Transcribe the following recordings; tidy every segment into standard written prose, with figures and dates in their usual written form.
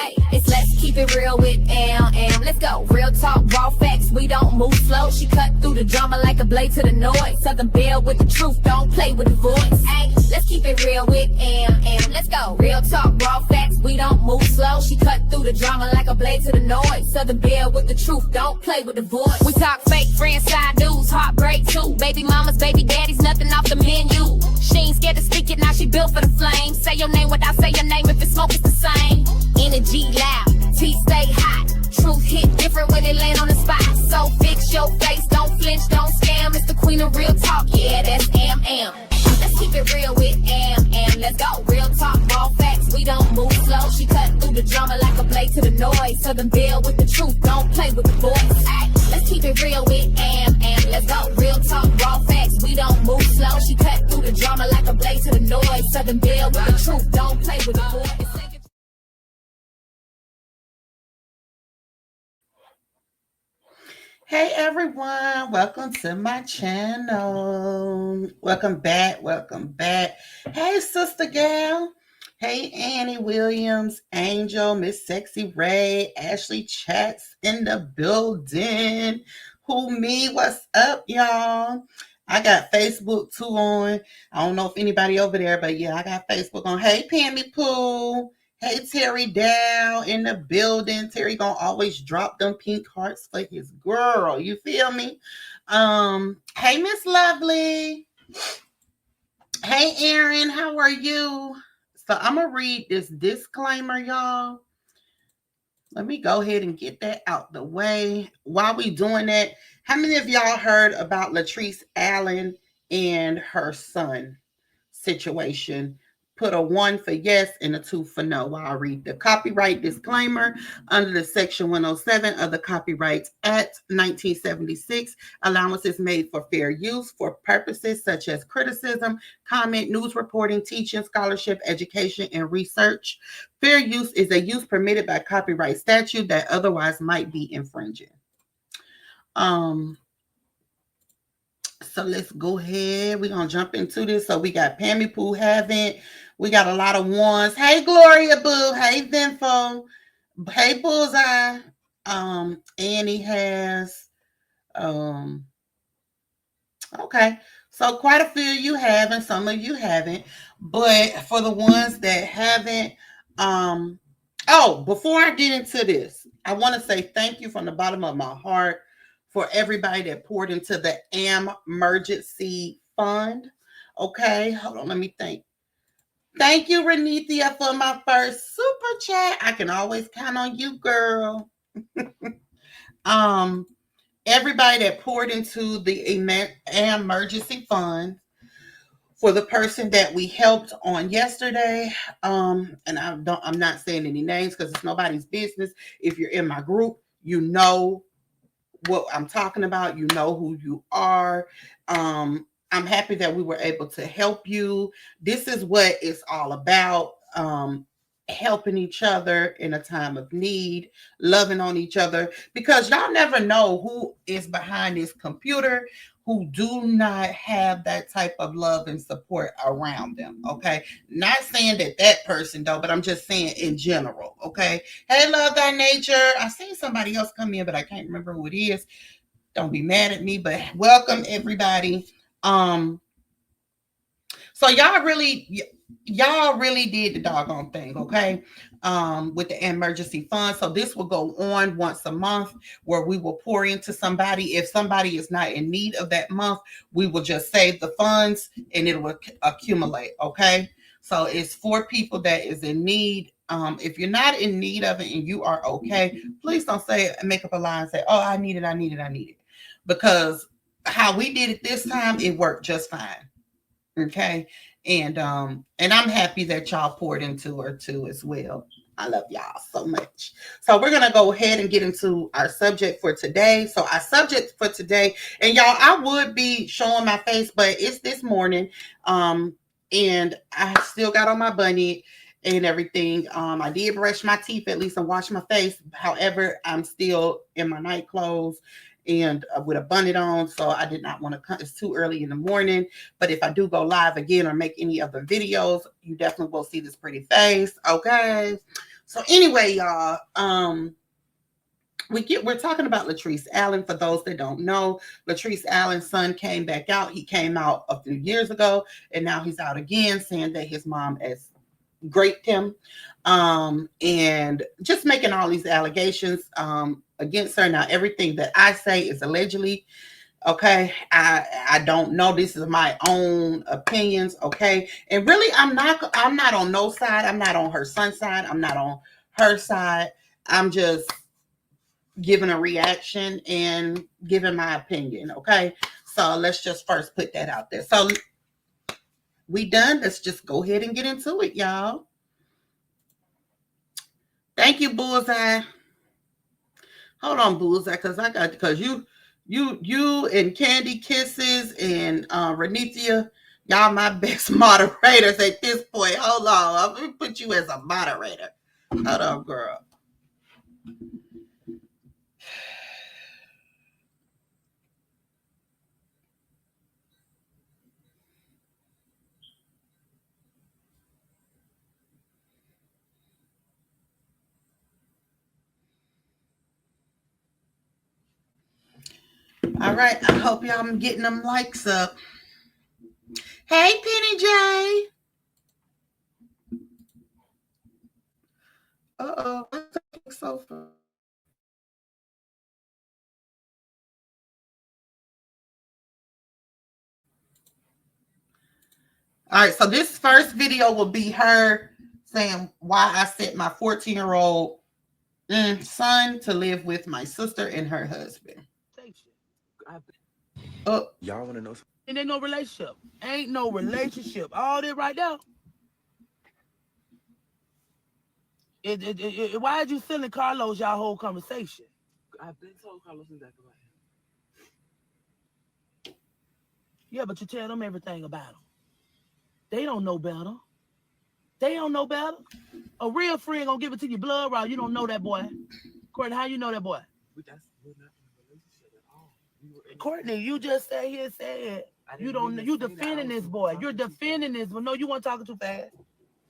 Hey, it's let's keep it real with Am. Let's go. Real talk, raw facts. We don't move slow. She cut through the drama like a blade to the noise. Southern Belle with the truth. Don't play with the voice. Hey, let's keep it real with Am. Let's go. Real talk, raw facts. We don't move slow. She cut through the drama like a blade to the noise. Southern Belle with the truth. Don't play with the voice. We talk fake friends, side dudes, heartbreak too. Baby mamas, baby daddies, nothing off the menu. She ain't scared to speak it, now she built for the flame. Say your name without say your name, if it's smoke, it's the same. Energy loud, teeth stay hot. Truth hit different when it land on the spot. So fix your face, don't flinch, don't scam. It's the queen of real talk, yeah, that's Am. Let's keep it real with Am. Let's go. Real talk, raw facts, we don't move slow. She cut through the drama like a blade to the noise. Southern Belle with the truth, don't play with the voice. Ay, let's keep it real with Am. Let's go. Real talk, raw facts, we don't move slow. She cut through the drama like a blade to the noise. Southern Belle with the truth, don't play with the voice. Hey everyone, welcome to my channel. Welcome back. Hey Sister Gal. Hey Annie Williams, Angel, Miss Sexy Ray, Ashley Chats in the building. Who me? What's up, y'all? I got Facebook too on. I don't know if anybody over there, but yeah, I got Facebook on. Hey Pammy Pooh. Hey, Terry Dow in the building. Terry gonna always drop them pink hearts for his girl. You feel me? Hey, Miss Lovely. Hey, Erin, how are you? So I'm gonna read this disclaimer, y'all. Let me go ahead and get that out the way. While we doing that, how many of y'all heard about Latrice Allen and her son situation? Put a 1 for yes and a 2 for no while I read the copyright disclaimer under the Section 107 of the Copyright Act 1976. Allowance is made for fair use for purposes such as criticism, comment, news reporting, teaching, scholarship, education, and research. Fair use is a use permitted by copyright statute that otherwise might be infringing. So let's go ahead. We're going to jump into this. So we got Pammy Pooh haven't. We got a lot of ones. Hey, Gloria Boo. Hey, Vinfo. Hey, Bullseye. Annie has. Okay. So quite a few of you haven't. Some of you haven't. But for the ones that haven't. Before I get into this, I want to say thank you from the bottom of my heart for everybody that poured into the emergency fund. Okay, hold on, let me think. Thank you, Renithia, for my first super chat. I can always count on you, girl. Everybody that poured into the emergency fund for the person that we helped on yesterday. And I'm not saying any names because it's nobody's business. If you're in my group, you know what I'm talking about. You know who you are. I'm happy that we were able to help you. This is what it's all about. Helping each other in a time of need, loving on each other, because y'all never know who is behind this computer who do not have that type of love and support around them. Okay. Not saying that person though, but I'm just saying in general. Okay. Hey, Love Thy Nature. I seen somebody else come in, but I can't remember who it is. Don't be mad at me, but welcome everybody. So y'all really did the doggone thing, okay? With the emergency fund. So this will go on once a month where we will pour into somebody. If somebody is not in need of that month, we will just save the funds and it will accumulate, okay? So it's for people that is in need. If you're not in need of it and you are okay, please don't make up a lie and say, oh, I need it. Because how we did it this time, it worked just fine. Okay. And I'm happy that y'all poured into her too as well. I love y'all so much. So we're going to go ahead and get into our subject for today. So our subject for today, and y'all, I would be showing my face, but it's this morning. And I still got on my bunny and everything. I did brush my teeth at least and wash my face. However, I'm still in my night clothes and with a bonnet on, so I did not want to come. It's too early in the morning, but if I do go live again or make any other videos, you definitely will see this pretty face. Okay, So anyway, y'all, we're talking about Latrice Allen. For those that don't know, Latrice Allen's son came back out. He came out a few years ago, and now he's out again, saying that his mom has raped him, and just making all these allegations against her. Now, everything that I say is allegedly. Okay, I don't know. This is my own opinions. Okay, and really, I'm not on no side. I'm not on her son's side. I'm not on her side. I'm just giving a reaction and giving my opinion. Okay, so let's just first put that out there. So we done. Let's just go ahead and get into it, y'all. Thank you, Bullseye. Hold on, Bullseye, because you and Candy Kisses and Renithia, y'all my best moderators at this point. Hold on, I'm gonna put you as a moderator. Hold on, girl. All right, I hope y'all getting them likes up. Hey, Penny J. What's the sofa? All right, so this first video will be her saying why I sent my 14-year-old son to live with my sister and her husband. Y'all want to know something? Ain't no relationship. Ain't no relationship. All this right now. Why did you send Carlos y'all whole conversation? I've been told Carlos exactly about him. Yeah, but you tell them everything about him. They don't know better. They don't know better. A real friend gonna give it to you blood raw. You don't know that boy. Courtney, how you know that boy? We're not in a relationship at all. Courtney, you just sat here and said you don't. You defending this boy. You're defending this, but no, you weren't talking too fast.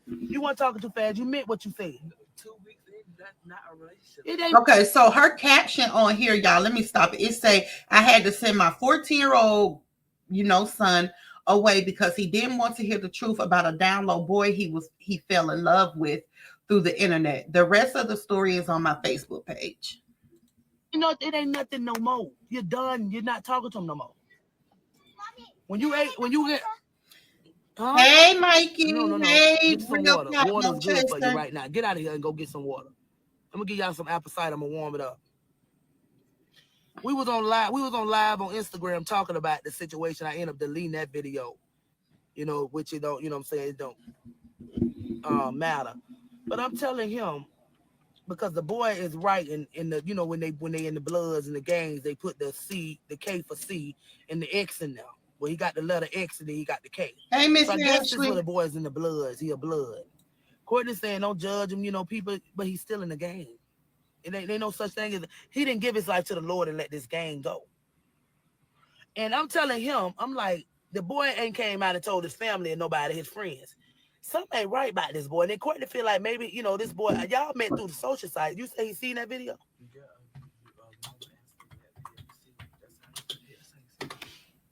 You weren't talking too fast. You meant what you said. 2 weeks in, that's not a relationship. It ain't. Okay, so her caption on here, y'all, let me stop it. It say, I had to send my 14-year-old, son away because he didn't want to hear the truth about a down low boy he fell in love with through the internet. The rest of the story is on my Facebook page. It ain't nothing no more. You're done. You're not talking to him no more. When you get. Huh? Hey, Mikey. No. Hey, get some water. Water's good for you right now. Get out of here and go get some water. I'm gonna give y'all some apple cider. I'm gonna warm it up. We was on live on Instagram talking about the situation. I ended up deleting that video. Which it don't. What I'm saying, it don't matter. But I'm telling him, because the boy is right in the when they in the Bloods and the gangs, they put the K for C and the X in there. Well, he got the letter X and then he got the K. Hey, Miss So I Ashley. guess this is where the boy's in the Bloods. He a Blood. Courtney saying don't judge him, people, but he's still in the game. It ain't no such thing as he didn't give his life to the Lord and let this game go. And I'm telling him, I'm like, the boy ain't came out and told his family and nobody, his friends. Something ain't right about this boy. And then Courtney feel like maybe, this boy, y'all met through the social site. You say he seen that video?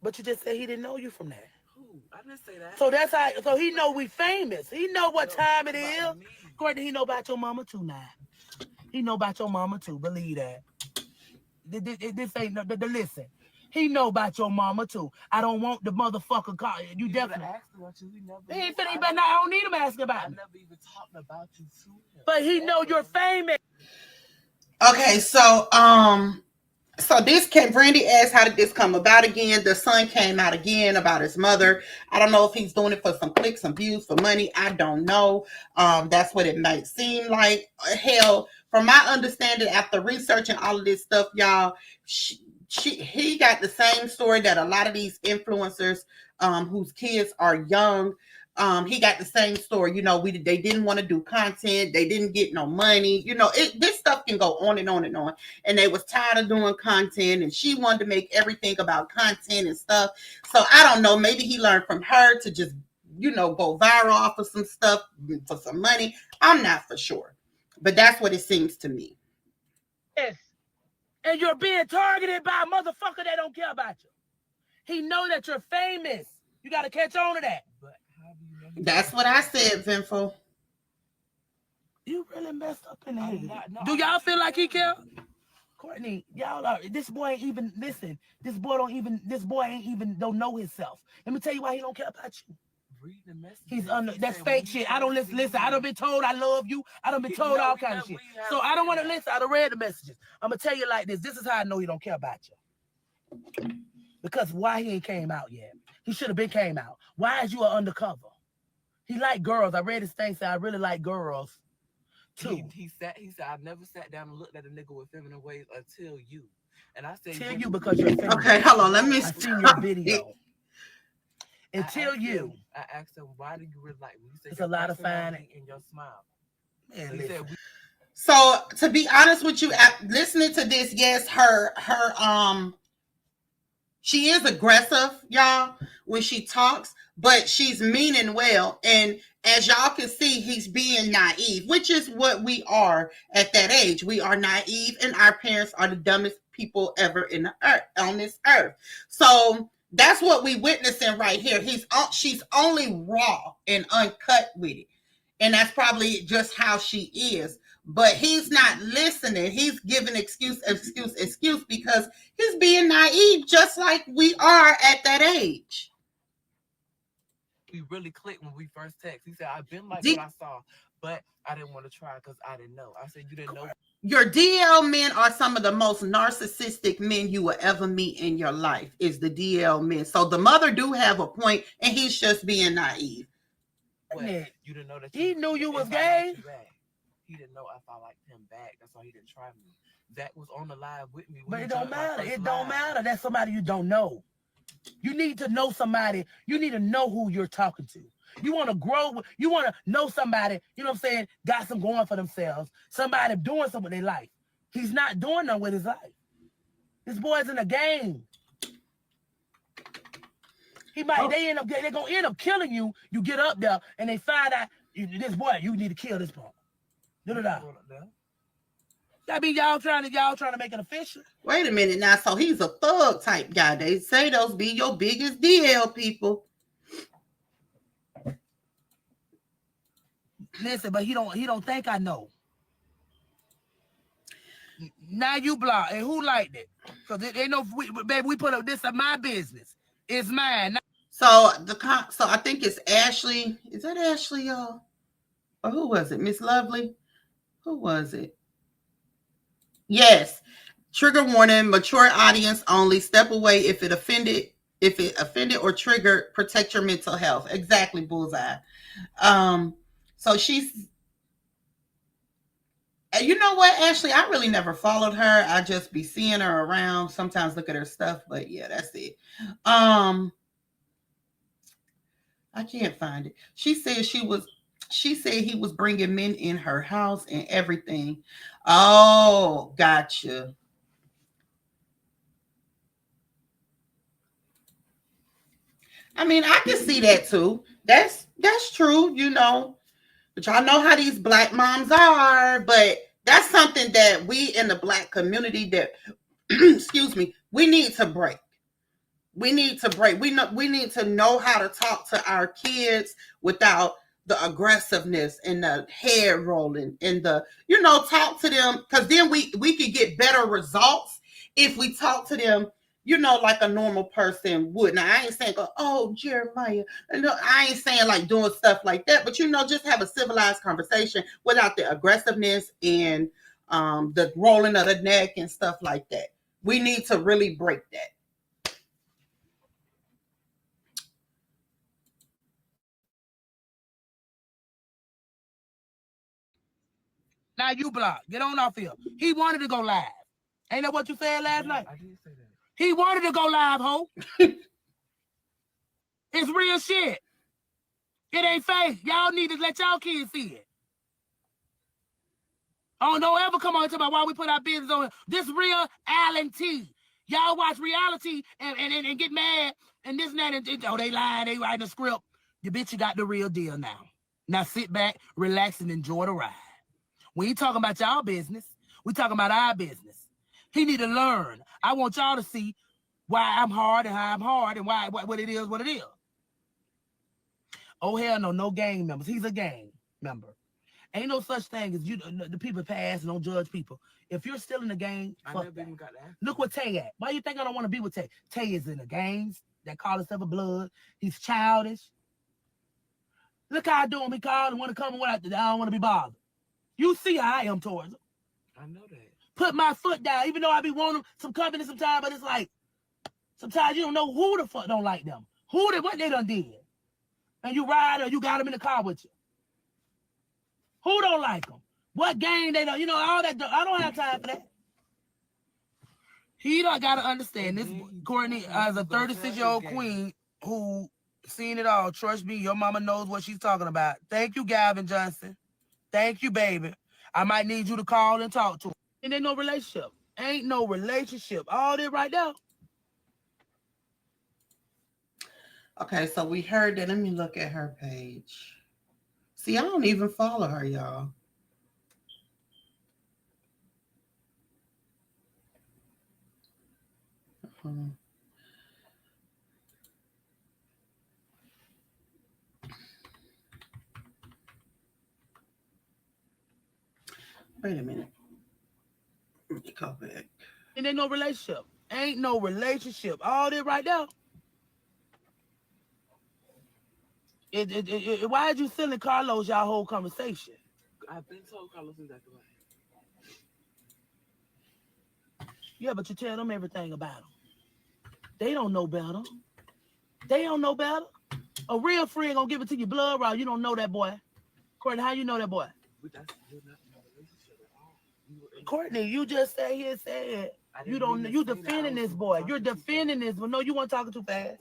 But you just said he didn't know you from that. Who? I didn't say that. So that's how. So he know we famous. He know what time it is. Courtney, he know about your mama too now. He know about your mama too. Believe that. This ain't no. Listen. He know about your mama too. I don't want the motherfucker call you. Definitely. Asked about you. He better not. I don't need him asking about me. I never even talked about you to him. But he know you're famous. Okay, so this Brandy asked, how did this come about again? The son came out again about his mother. I don't know if he's doing it for some clicks, some views, for money. I don't know. That's what it might seem like. Hell, from my understanding, after researching all of this stuff, y'all, he got the same story that a lot of these influencers whose kids are young. He got the same story. They didn't want to do content. They didn't get no money. This stuff can go on and on and on. And they was tired of doing content, and she wanted to make everything about content and stuff. So I don't know. Maybe he learned from her to just, go viral off of some stuff for some money. I'm not for sure. But that's what it seems to me. Yes. And you're being targeted by a motherfucker that don't care about you. He know that you're famous. You got to catch on to that. But how do you know? That's what I said, Vinfo. You really messed up in the head. Do y'all feel like he care? Courtney, y'all are, this boy ain't even, listen, this boy ain't even don't know himself. Let me tell you why he don't care about you. Read the message. He's under, that's fake shit. I don't listen, I done been told I love you. I done been told all kinds of shit. So I don't want to listen. I done read the messages. I'm going to tell you like this. This is how I know he don't care about you. Because why he ain't came out yet? He should have been came out. Why is you an undercover? He like girls. I read his thing, say I really like girls. Too. He said, I never sat down and looked at a nigga with feminine ways until you. And I said, tell you because you're feminine. Okay, hold on. Let me. I seen your video. Until you. I asked him, why do you really like me? He said, it's a lot of fun in your smile. Man, He said, so to be honest with you, listening to this, yes, she is aggressive, y'all, when she talks, but she's meaning well. And as y'all can see, he's being naive, which is what we are at that age. We are naive, and our parents are the dumbest people ever in the earth, on this earth. So that's what we witnessing right here. She's only raw and uncut with it. And that's probably just how she is. But he's not listening. He's giving excuse because he's being naive, just like we are at that age. We really clicked when we first text. He said, I've been like what I saw, but I didn't want to try because I didn't know. I said, you didn't know. Your DL men are some of the most narcissistic men you will ever meet in your life, is the DL men. So the mother do have a point, and he's just being naive. But you didn't know that he knew you was gay. He didn't know if I liked him back. That's why he didn't try me. Zach was on the live with me. But it don't matter. It don't matter. That's somebody you don't know. You need to know somebody. You need to know who you're talking to. You want to grow. You want to know somebody, you know what I'm saying, got some going for themselves. Somebody doing something with their life. He's not doing nothing with his life. This boy's in a game. He might, they're going to end up killing you. You get up there and they find out, this boy, you need to kill this boy. That mean y'all trying to make it official. Wait a minute now. So he's a thug type guy. They say those be your biggest DL people. Listen, but he don't think I know. Now you block, and who liked it? Because they know, baby, we put up this is my business. It's mine. So I think it's Ashley. Is that Ashley, y'all? Or who was it? Miss Lovely? Who was it? Yes. Trigger warning, mature audience only. Step away if it offended or triggered, protect your mental health. Exactly, bullseye. So she's, you know what, Ashley, I really never followed her. I just be seeing her around, sometimes look at her stuff, but yeah, that's it. I can't find it. She said he was bringing men in her house and everything. Oh, gotcha. I mean, I can see that too. That's true, you know. But y'all know how these black moms are. But that's something that we in the black community that, excuse me, we need to break. We need to break. We need to know how to talk to our kids without the aggressiveness and the head rolling and the, you know, talk to them, because then we could get better results if we talk to them, you know, like a normal person would. Now, I ain't saying, oh, Jeremiah. No, I ain't saying like doing stuff like that, but, you know, just have a civilized conversation without the aggressiveness and the rolling of the neck and stuff like that. We need to really break that. Now you block. Get on off here. He wanted to go live. Ain't that what you said last night? I did say that. He wanted to go live, ho. It's real shit. It ain't fake. Y'all need to let y'all kids see it. Oh, don't ever come on and talk about why we put our business on. This real Allen T. Y'all watch reality and get mad and this and that. And oh, they lying. They writing a script. You bitch, you got the real deal now. Now sit back, relax, and enjoy the ride. We ain't talking about y'all business. We talking about our business. He need to learn. I want y'all to see why I'm hard and how I'm hard and why what it is, what it is. Oh, hell no gang members. He's a gang member. Ain't no such thing as the people pass and don't judge people. If you're still in the gang, fuck that. Look what Tay at. Why you think I don't want to be with Tay? Tay is in the gangs that call himself a blood. He's childish. Look how I do him. He called and want to come and what I don't want to be bothered. You see how I am towards him. I know that. Put my foot down, even though I be wanting some company sometimes, but it's like, sometimes you don't know who the fuck don't like them. What they done did. And you ride or you got them in the car with you. Who don't like them? What gang they don't, all that. I don't have time for that. He don't got to understand this. Courtney, as a 36-year-old queen who seen it all, trust me, your mama knows what she's talking about. Thank you, Gavin Johnson. Thank you, baby. I might need you to call and talk to him. And ain't no relationship. Ain't no relationship. All this right there. Okay, so we heard that. Let me look at her page. See, I don't even follow her, y'all. Wait a minute. Let me go back. And ain't no relationship. Ain't no relationship. All this right there. Why did you send Carlos y'all whole conversation? I've been told Carlos exactly right. Yeah, but you tell them everything about him. They don't know better. They don't know better. A real friend gonna give it to you blood raw. You don't know that boy. Courtney, how you know that boy? You're not in a relationship at all. Courtney, you just sat here and said you don't. You defending this boy. You're defending this. But no, you weren't talking too fast.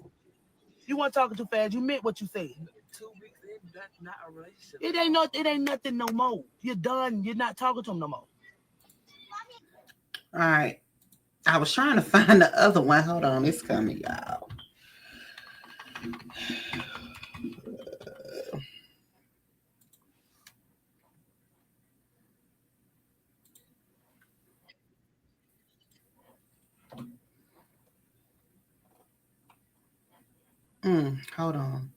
You weren't talking too fast. You meant what you said. 2 weeks in, that's not a relationship. It ain't nothing no more. You're done. You're not talking to him no more. All right. I was trying to find the other one. Hold on. It's coming, y'all. Hold on.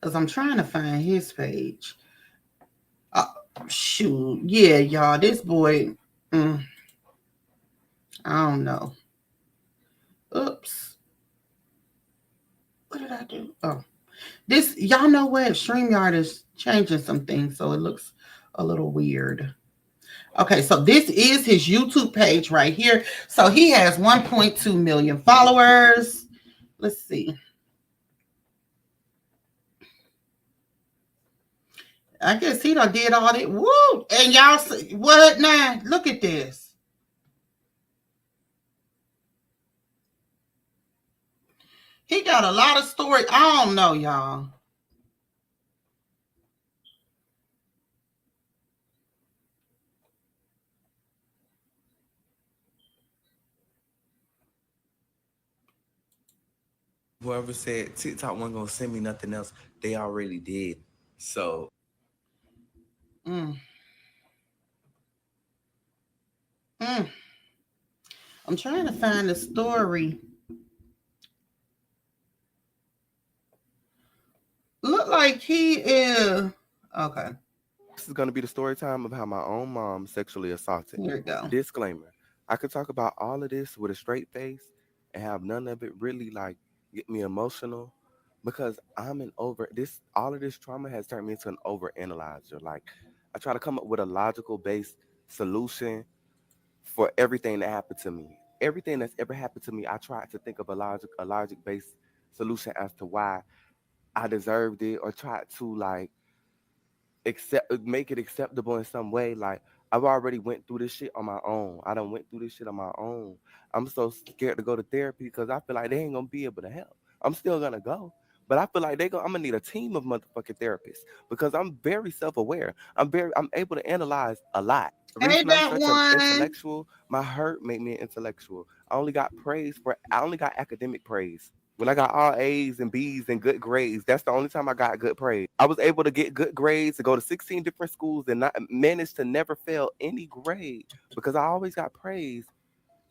Because I'm trying to find his page. Shoot. Yeah, y'all. This boy. I don't know. Oops. What did I do? Oh. This, y'all know what? StreamYard is changing some things, so it looks a little weird. Okay, so this is his YouTube page right here. So he has 1.2 million followers. Let's see. I guess he done did all that. Woo! And y'all see what now? Look at this. He got a lot of story. I don't know, y'all. Whoever said TikTok wasn't gonna send me nothing else, they already did. So I'm trying to find the story. Look like he is okay. This is going to be the story time of how my own mom sexually assaulted me. Here we go. Disclaimer. I could talk about all of this with a straight face and have none of it really like get me emotional because I'm an over this all of this trauma has turned me into an over analyzer. Like I try to come up with a logical based solution for everything that happened to me. Everything that's ever happened to me, I tried to think of a logic based solution as to why I deserved it or tried to like make it acceptable in some way. Like I've already went through this shit on my own. I done went through this shit on my own. I'm so scared to go to therapy because I feel like they ain't gonna be able to help. I'm still gonna go, but I feel like I'm gonna need a team of motherfucking therapists because I'm very self-aware. I'm able to analyze a lot. The Hey, reason I'm that such one. an intellectual, my hurt made me an intellectual. I only got academic praise When I got all A's and B's and good grades, that's the only time I got good praise. I was able to get good grades to go to 16 different schools and not manage to never fail any grade because I always got praise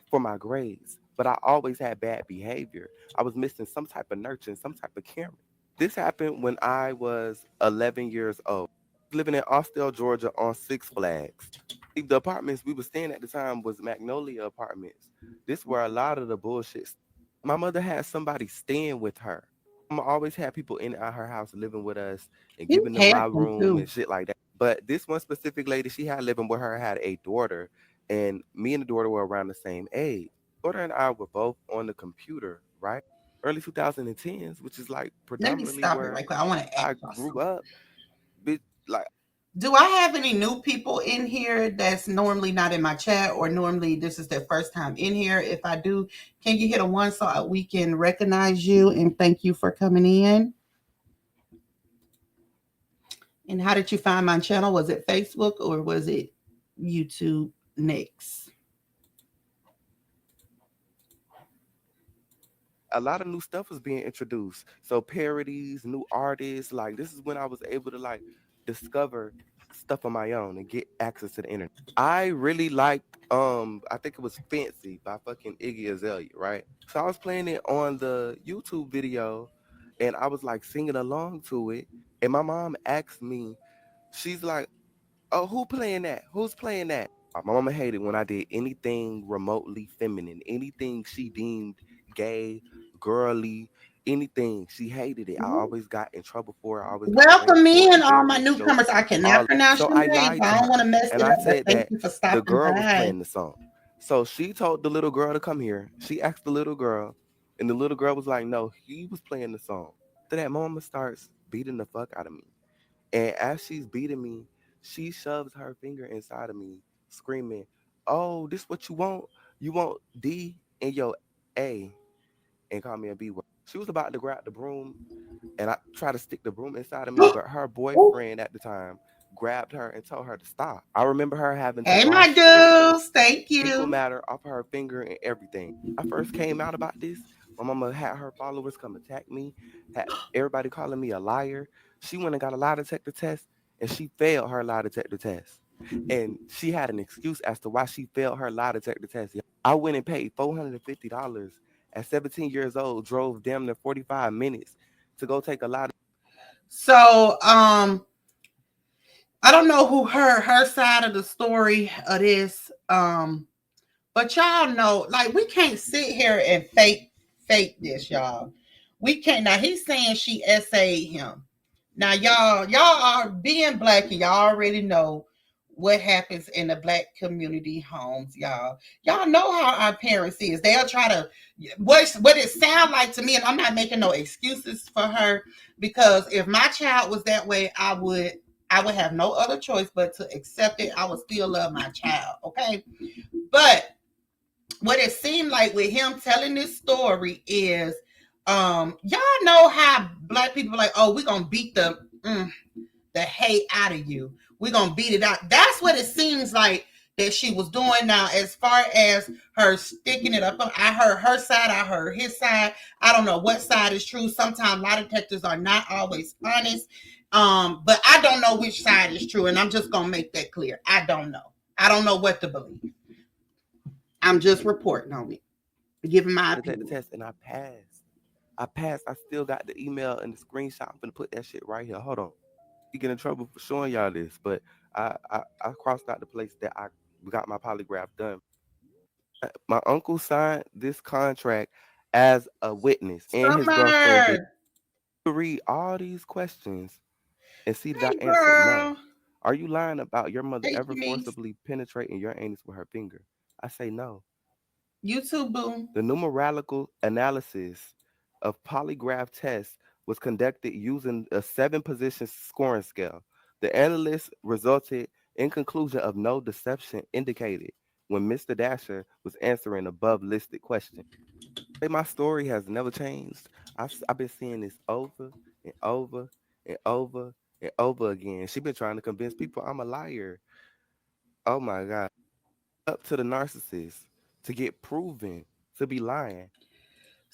for my grades, but I always had bad behavior. I was missing some type of nurturing, some type of caring. This happened when I was 11 years old, living in Austell, Georgia on Six Flags. The apartments we were staying at the time was Magnolia Apartments. This where a lot of the bullshit. My mother had somebody staying with her. Mama always had people in at her house living with us and You giving them my careful room too. and shit like that. But this one specific lady she had living with her had a daughter, and me and the daughter were around the same age. Daughter and I were both on the computer, right? Early 2010s, which is like Let me predominantly stop it where right quick. I want to ask I y'all grew something. up. Bitch, like Do I have any new people in here that's normally not in my chat or normally this is their first time in here? If I do, can you hit a one so we can recognize you and thank you for coming in? And how did you find my channel? Was it Facebook or was it YouTube next? a lot of new stuff was being introduced. So parodies, new artists, like this is when I was able to like discover stuff on my own and get access to the internet. I really liked I think it was Fancy by fucking Iggy Azalea, right? So I was playing it on the YouTube video and I was like singing along to it. And my mom asked me, she's like, "Oh, who playing that? Who's playing that?" My mama hated when I did anything remotely feminine, anything she deemed gay, girly, anything. She hated it. I always got in trouble for it. I always got blamed Welcome for it, in, all my embarrassed. So newcomers. I cannot all pronounce so your I names. lied I to don't want her to mess and it I up, but said thank that you for the stopping girl was by. playing the song. So she told the little girl to come here. She asked the little girl, and the little girl was like, "No, he was playing the song." After that, mama starts beating the fuck out of me. And as she's beating me, she shoves her finger inside of me, screaming, "Oh, this what you want? You want D in your A," and call me a B word. She was about to grab the broom, and I tried to stick the broom inside of me, but her boyfriend at the time grabbed her and told her to stop. I remember her having to Hey, my wash dudes. Thank fecal you. matter off her finger and everything. I first came out about this. My mama had her followers come attack me, had everybody calling me a liar. She went and got a lie detector test and she failed her lie detector test. And she had an excuse as to why she failed her lie detector test. I went and paid $450 at 17 years old, drove damn near 45 minutes to go take a lie. So, I don't know who heard her side of the story of this. But y'all know, like, we can't sit here and fake this, y'all. We can't. Now he's saying she essayed him. Now y'all are being black, and y'all already know what happens in the black community homes, y'all. Y'all know how our parents is. They'll try to what it sound like to me, and I'm not making no excuses for her because if my child was that way, I would have no other choice but to accept it. I would still love my child, okay? But what it seemed like with him telling this story is y'all know how black people are like, oh, we're gonna beat the hate out of you, we're gonna beat it out. That's what it seems like that she was doing. Now as far as her sticking it up, I heard her side, I heard his side. I don't know what side is true. Sometimes lie detectors are not always honest, but I don't know which side is true, and I'm just gonna make that clear. I don't know what to believe. I'm just reporting on it, giving my To take the opinion. test and I passed. I passed. I still got the email and the screenshot. I'm gonna put that shit right here. Hold on. You get in trouble for showing y'all this, but I crossed out the place that I got my polygraph done. My uncle signed this contract as a witness, and his girlfriend did. Summer, Read all these questions and see that hey I answered no. girl, Are you lying about your mother hey ever Denise, forcibly penetrating your anus with her finger? I say no. you too, boo. The numerical analysis of polygraph tests was conducted using a 7 position scoring scale. The analyst resulted in conclusion of no deception indicated when Mr. Dasher was answering above listed questions. Say my story has never changed. I've been seeing this over and over and over and over again. She been trying to convince people I'm a liar. Oh my God. Up to the narcissist to get proven to be lying.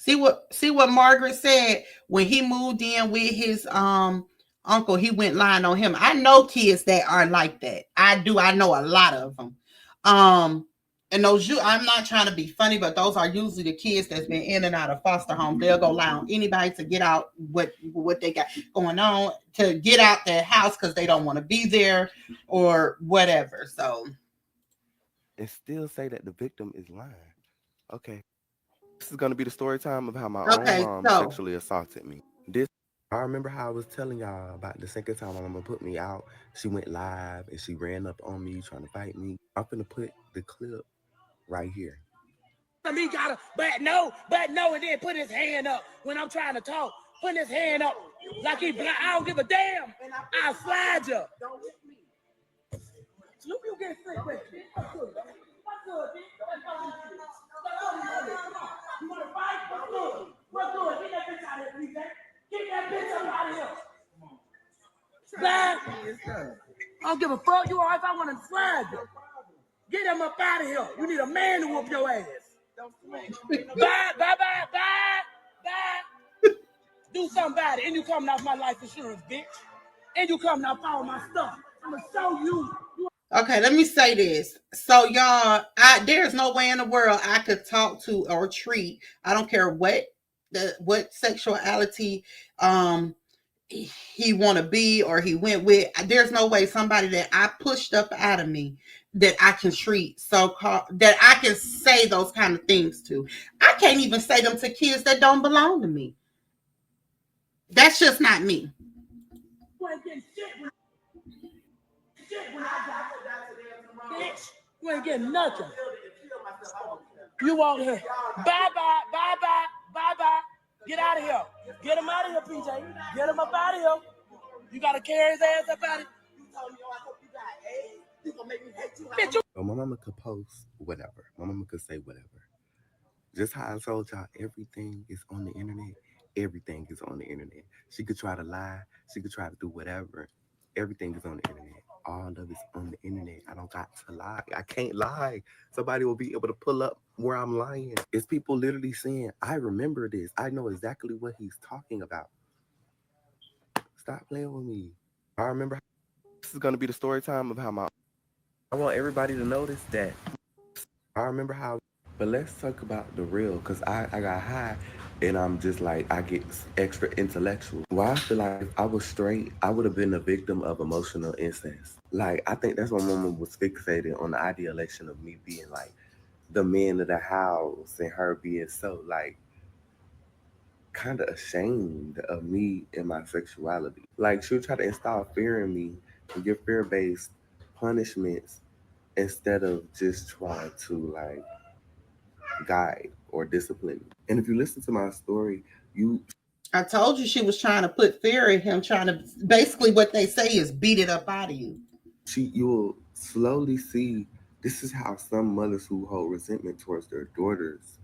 See what Margaret said when he moved in with his uncle. He went lying on him. I know kids that are like that. I do. I know a lot of them. And those I'm not trying to be funny, but those are usually the kids that's been in and out of foster homes. They'll go lie on anybody to get out what they got going on, to get out their house because they don't want to be there or whatever. So, and still say that the victim is lying. Okay. This is going to be the story time of how my own okay, mom so sexually assaulted me. I remember how I was telling y'all about the second time my mama put me out. She went live and she ran up on me trying to fight me. I'm gonna put the clip right here. He got but no, and then put his hand up when I'm trying to talk. Put his hand up like he blind. I don't give a damn. I'll slide you. Don't hit me. Look, you get sick with me. What's good? What's good? You want to fight? What's good? What's good? Get that bitch out of here, please. Get that bitch up out of here. Bad. I don't give a fuck. You all right if I want to slide you. Get him up out of here. You need a man to whoop your ass. Bye. Do something about it. And you coming off my life insurance, bitch. And you coming off all my stuff. I'm going to show you. okay, let me say this. So y'all, there's no way in the world I could talk to or treat. I don't care what sexuality he want to be or he went with. There's no way somebody that I pushed up out of me that I can treat that I can say those kind of things to. I can't even say them to kids that don't belong to me. That's just not me. Bitch, you ain't getting nothing. You walk here. Bye. Get out of here. Get him out of here, PJ. Get him up out of here. You gotta carry his ass up out of here. You told me, I hope you got AIDS. You gonna make me hate you. Bitch, you. So my mama could post whatever. My mama could say whatever. Just how I told y'all, everything is on the internet. Everything is on the internet. She could try to lie. She could try to do whatever. Everything is on the internet. All of it's on the internet. I don't got to lie. I can't lie. Somebody will be able to pull up where I'm lying. It's people literally saying, I remember this. I know exactly what he's talking about. Stop playing with me. I remember. This is going to be the story time of how I want everybody to notice that. I remember how. But let's talk about the real, because I got high and I'm just like, I get extra intellectual. Well, I feel like if I was straight, I would have been a victim of emotional incest. Like, I think that's why mama was fixated on the idealization of me being like the man of the house and her being so like kind of ashamed of me and my sexuality. Like, she'll try to install fear in me and give fear-based punishments instead of just trying to like guide or discipline. And if you listen to my story, I told you she was trying to put fear in him, trying to basically what they say is beat it up out of you. you will slowly see this is how some mothers who hold resentment towards their daughters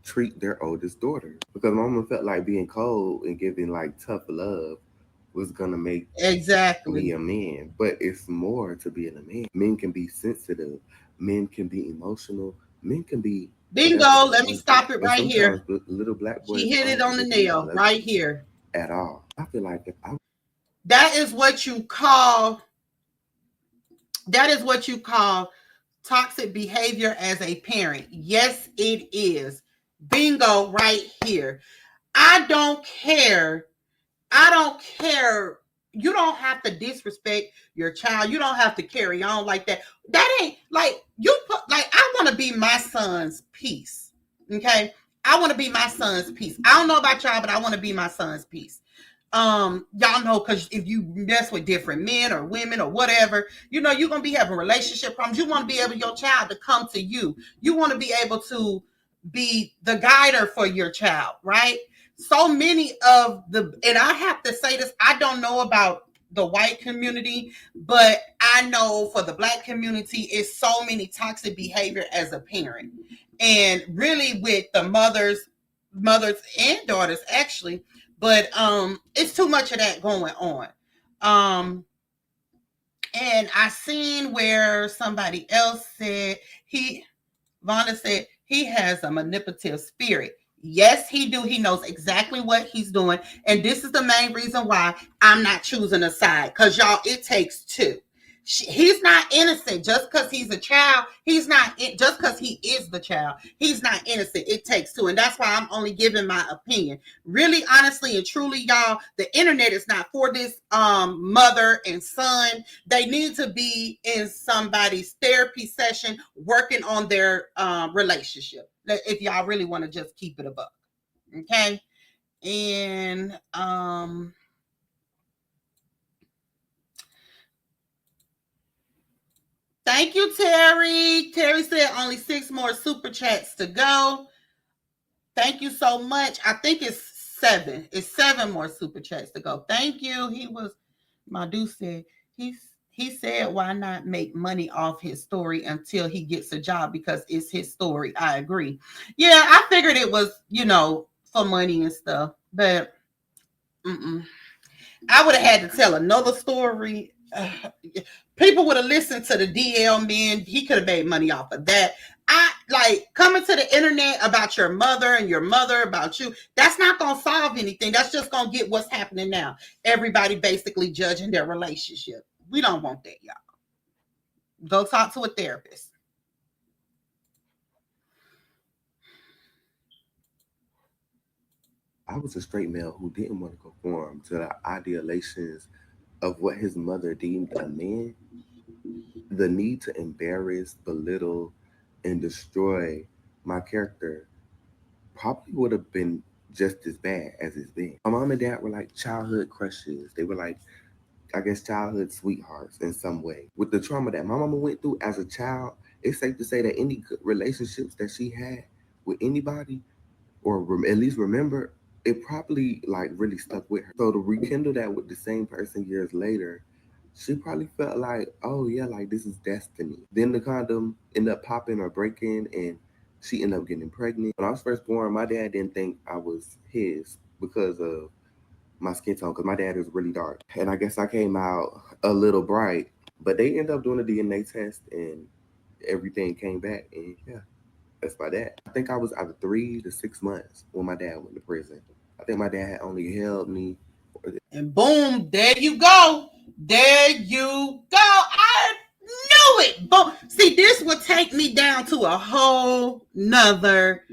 treat their oldest daughter. Because mama felt like being cold and giving like tough love was gonna make Exactly me a man. But it's more to being a man. Men can be sensitive, men can be emotional, men can be bingo. Let me stop it but right here. little black boys She hit it on the nail right here. at all. I feel like if I That is what you call toxic behavior as a parent. Yes, it is. Bingo right here. I don't care. You don't have to disrespect your child. You don't have to carry on like that. That ain't like you put like I want to be my son's peace. Okay? I want to be my son's peace. I don't know about y'all, but I want to be my son's peace. Y'all know, because if you mess with different men or women or whatever, you're gonna be having relationship problems. You want to be able your child to come to you. You want to be able to be the guider for your child, right? So many of and I have to say this, I don't know about the white community, but I know for the black community, it's so many toxic behavior as a parent. And really with the mothers and daughters actually, but it's too much of that going on. And I seen where somebody else said Vonda said he has a manipulative spirit. Yes, he do. He knows exactly what he's doing. And this is the main reason why I'm not choosing a side. Because, y'all, it takes two. He's not innocent just because he's a child. He's not, just because he is the child. He's not innocent. It takes two. And that's why I'm only giving my opinion. Really, honestly, and truly, y'all, the internet is not for this mother and son. They need to be in somebody's therapy session working on their relationship. If y'all really want to just keep it a buck. Okay. And thank you, Terry. Terry said only 6 more super chats to go. Thank you so much. I think it's 7. It's 7 more super chats to go. Thank you. Madu said, he said, why not make money off his story until he gets a job? Because it's his story. I agree. Yeah, I figured it was, for money and stuff. But I would have had to tell another story. People would have listened to the DL men. He could have made money off of that. I like coming to the internet about your mother and your mother about you. That's not going to solve anything. That's just going to get what's happening now. Everybody basically judging their relationship. We don't want that, y'all. Go talk to a therapist. I was a straight male who didn't want to conform to the idealizations of what his mother deemed a man. The need to embarrass, belittle, and destroy my character probably would have been just as bad as it's been. My mom and dad were like childhood crushes. They were like, I guess, childhood sweethearts in some way. With the trauma that my mama went through as a child, it's safe to say that any good relationships that she had with anybody, or at least remember, it probably like really stuck with her. So to rekindle that with the same person years later, she probably felt like, oh yeah, like this is destiny. Then the condom ended up popping or breaking, and she ended up getting pregnant. When I was first born, my dad didn't think I was his because of my skin tone, because my dad is really dark. And I guess I came out a little bright, but they ended up doing a DNA test and everything came back. And yeah, that's my dad. I think I was either 3 to 6 months when my dad went to prison. I think my dad had only held me. And boom, there you go. There you go. I knew it. Boom. See, this would take me down to a whole nother.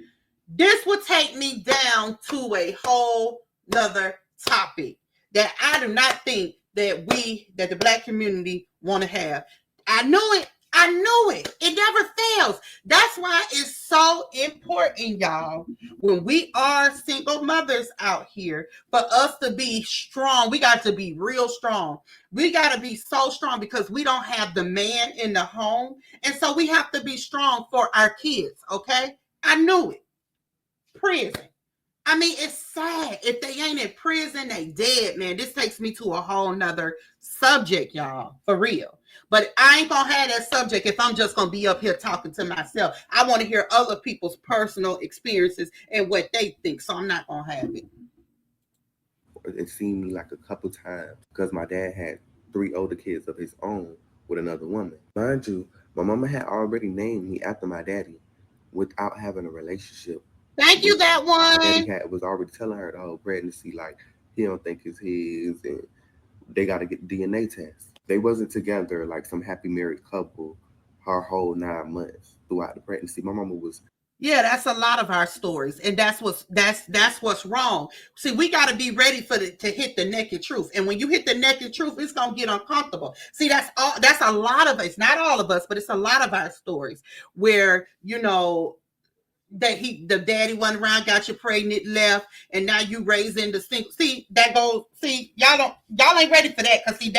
This would take me down to a whole nother topic that I do not think that the Black community want to have. I knew it. I knew it. It never fails. That's why it's so important, y'all, when we are single mothers out here, for us to be strong. We got to be real strong. We got to be so strong because we don't have the man in the home. And so we have to be strong for our kids, okay? I knew it. Prison. I mean, it's sad. If they ain't in prison, they dead, man. This takes me to a whole nother subject, y'all, for real. But I ain't gonna have that subject if I'm just gonna be up here talking to myself. I want to hear other people's personal experiences and what they think, so I'm not gonna have it. It seen me like a couple times because my dad had 3 older kids of his own with another woman. Mind you, my mama had already named me after my daddy without having a relationship. Thank you, that one. Daddy was already telling her the whole pregnancy, like he don't think it's his, and they got to get DNA tests. They wasn't together like some happy married couple her whole 9 months throughout the pregnancy. My mama was. Yeah, that's a lot of our stories, and that's what's wrong. See, we got to be ready to hit the naked truth, and when you hit the naked truth, it's gonna get uncomfortable. See, that's a lot of us, not all of us, but it's a lot of our stories where that the daddy went around, got you pregnant, left, and now you raising the single. See, that goes. See, y'all ain't ready for that, because see,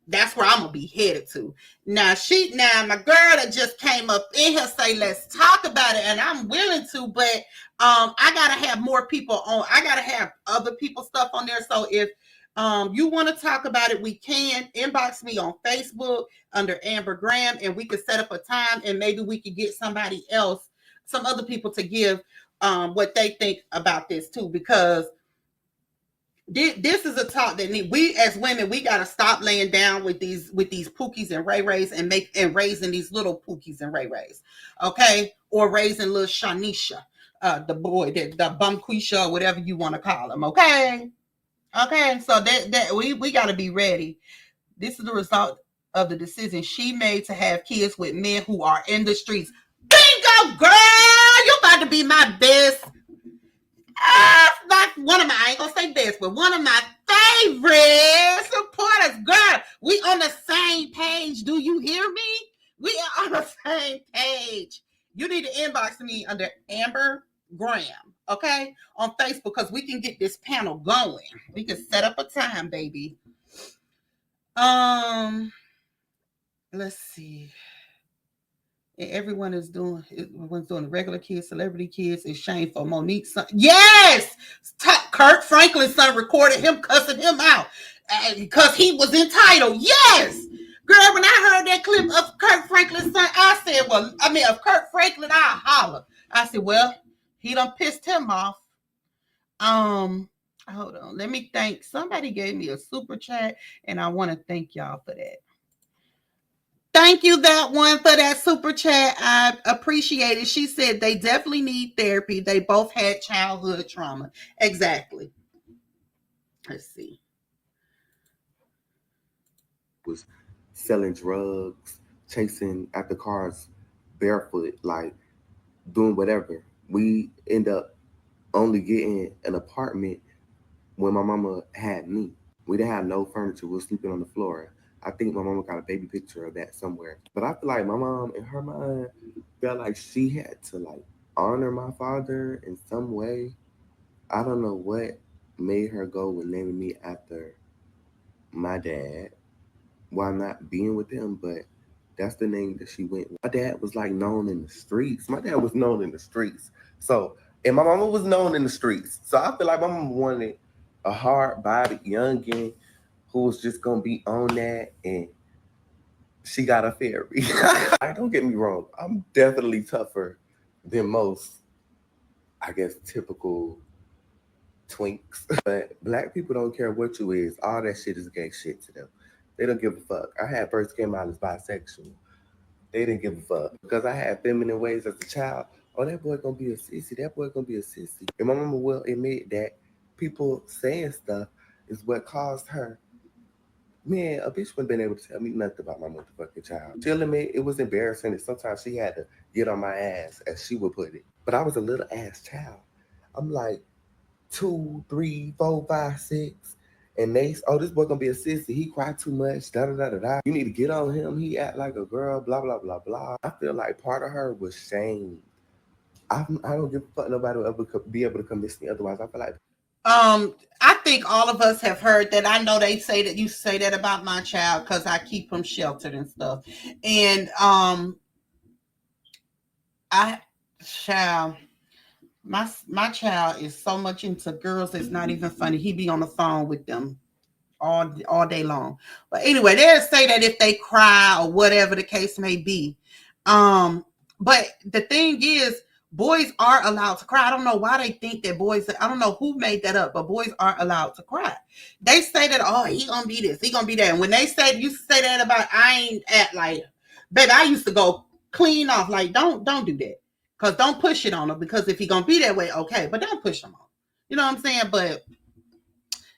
that's where I'm gonna be headed to. Now my girl that just came up in here say, let's talk about it, and I'm willing to, but I gotta have more people on. I gotta have other people's stuff on there. So if you want to talk about it, we can inbox me on Facebook under Amber Graham, and we could set up a time, and maybe we could get somebody else, some other people to give what they think about this too, because this is a talk that we as women, we got to stop laying down with these Pookies and Ray Rays and raising these little Pookies and Ray Rays, okay? or raising little Shanisha, the boy, the Bumquisha, whatever you want to call him. Okay. Okay. So that we got to be ready. This is the result of the decision she made to have kids with men who are in the streets. Bingo, girl! You about to be my best. Not one of my, I ain't gonna say best, but one of my favorite supporters. Girl, we on the same page. Do you hear me? We are on the same page. You need to inbox me under Amber Graham, okay, on Facebook, because we can get this panel going. We can set up a time, baby. Let's see. Everyone's doing regular kids, celebrity kids. It's shameful. Monique's son, yes, Kirk Franklin's son recorded him cussing him out because he was entitled. Yes, girl. When I heard that clip of Kirk Franklin's son, I said, "Well, I mean, of Kirk Franklin, I holler." I said, "Well, he done pissed him off." Hold on. Let me thank somebody gave me a super chat, and I want to thank y'all for that. Thank you, that one, for that super chat. I appreciate it. She said they definitely need therapy. They both had childhood trauma. Exactly. Let's see. Was selling drugs, chasing after cars barefoot, like doing whatever. We end up only getting an apartment when my mama had me. We didn't have no furniture. We were sleeping on the floor. I think my mama got a baby picture of that somewhere. But I feel like my mom, in her mind, felt like she had to like honor my father in some way. I don't know what made her go with naming me after my dad while not being with him, but that's the name that she went with. My dad was like known in the streets. My dad was known in the streets. So, and my mama was known in the streets. So I feel like my mama wanted a hard-bodied youngin' who was just gonna be on that, and she got a fairy. Don't get me wrong, I'm definitely tougher than most, I guess, typical twinks. But black people don't care what you is. All that shit is gay shit to them. They don't give a fuck. I had first came out as bisexual. They didn't give a fuck because I had feminine ways as a child. Oh, that boy gonna be a sissy. That boy gonna be a sissy. And my mama will admit that people saying stuff is what caused her. Man, a bitch wouldn't been able to tell me nothing about my motherfucking child. She'll admit it was embarrassing and sometimes she had to get on my ass, as she would put it. But I was a little ass child. I'm like 2, 3, 4, 5, 6. And they, oh, this boy gonna be a sissy. He cried too much. Da da da da da. You need to get on him. He act like a girl. Blah blah blah blah. I feel like part of her was shame. I don't give a fuck. Nobody will ever be able to convince me otherwise. I feel like. I think all of us have heard that. I know they say that you say that about my child because I keep him sheltered and stuff. And my child is so much into girls, it's not even funny. He be on the phone with them all day long. But anyway, they'll say that if they cry or whatever the case may be. But the thing is, boys are allowed to cry. I don't know why they think that boys, I don't know who made that up, but boys are allowed to cry. They say that, oh, he gonna be this, he gonna be that. And when they used to say that about, I ain't at like, baby, I used to go clean off. Like, don't do that. Because don't push it on him. Because if he gonna be that way, okay, but don't push him on. You know what I'm saying? But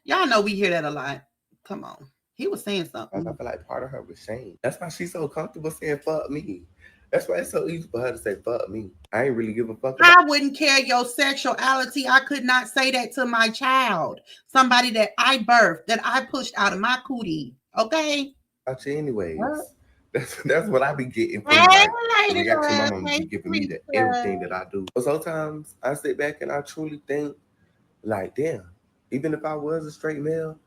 y'all know we hear that a lot. Come on. He was saying something. I feel like part of her was shame. That's why she's so comfortable saying fuck me. That's why it's so easy for her to say fuck me. I ain't really give a fuck I wouldn't care your sexuality. I could not say that to my child. Somebody that I birthed, that I pushed out of my cootie. Okay? about you anyways. That's what I be getting from like the reaction my mama be giving me to everything that I do. But sometimes I sit back and I truly think, like, damn, even if I was a straight male,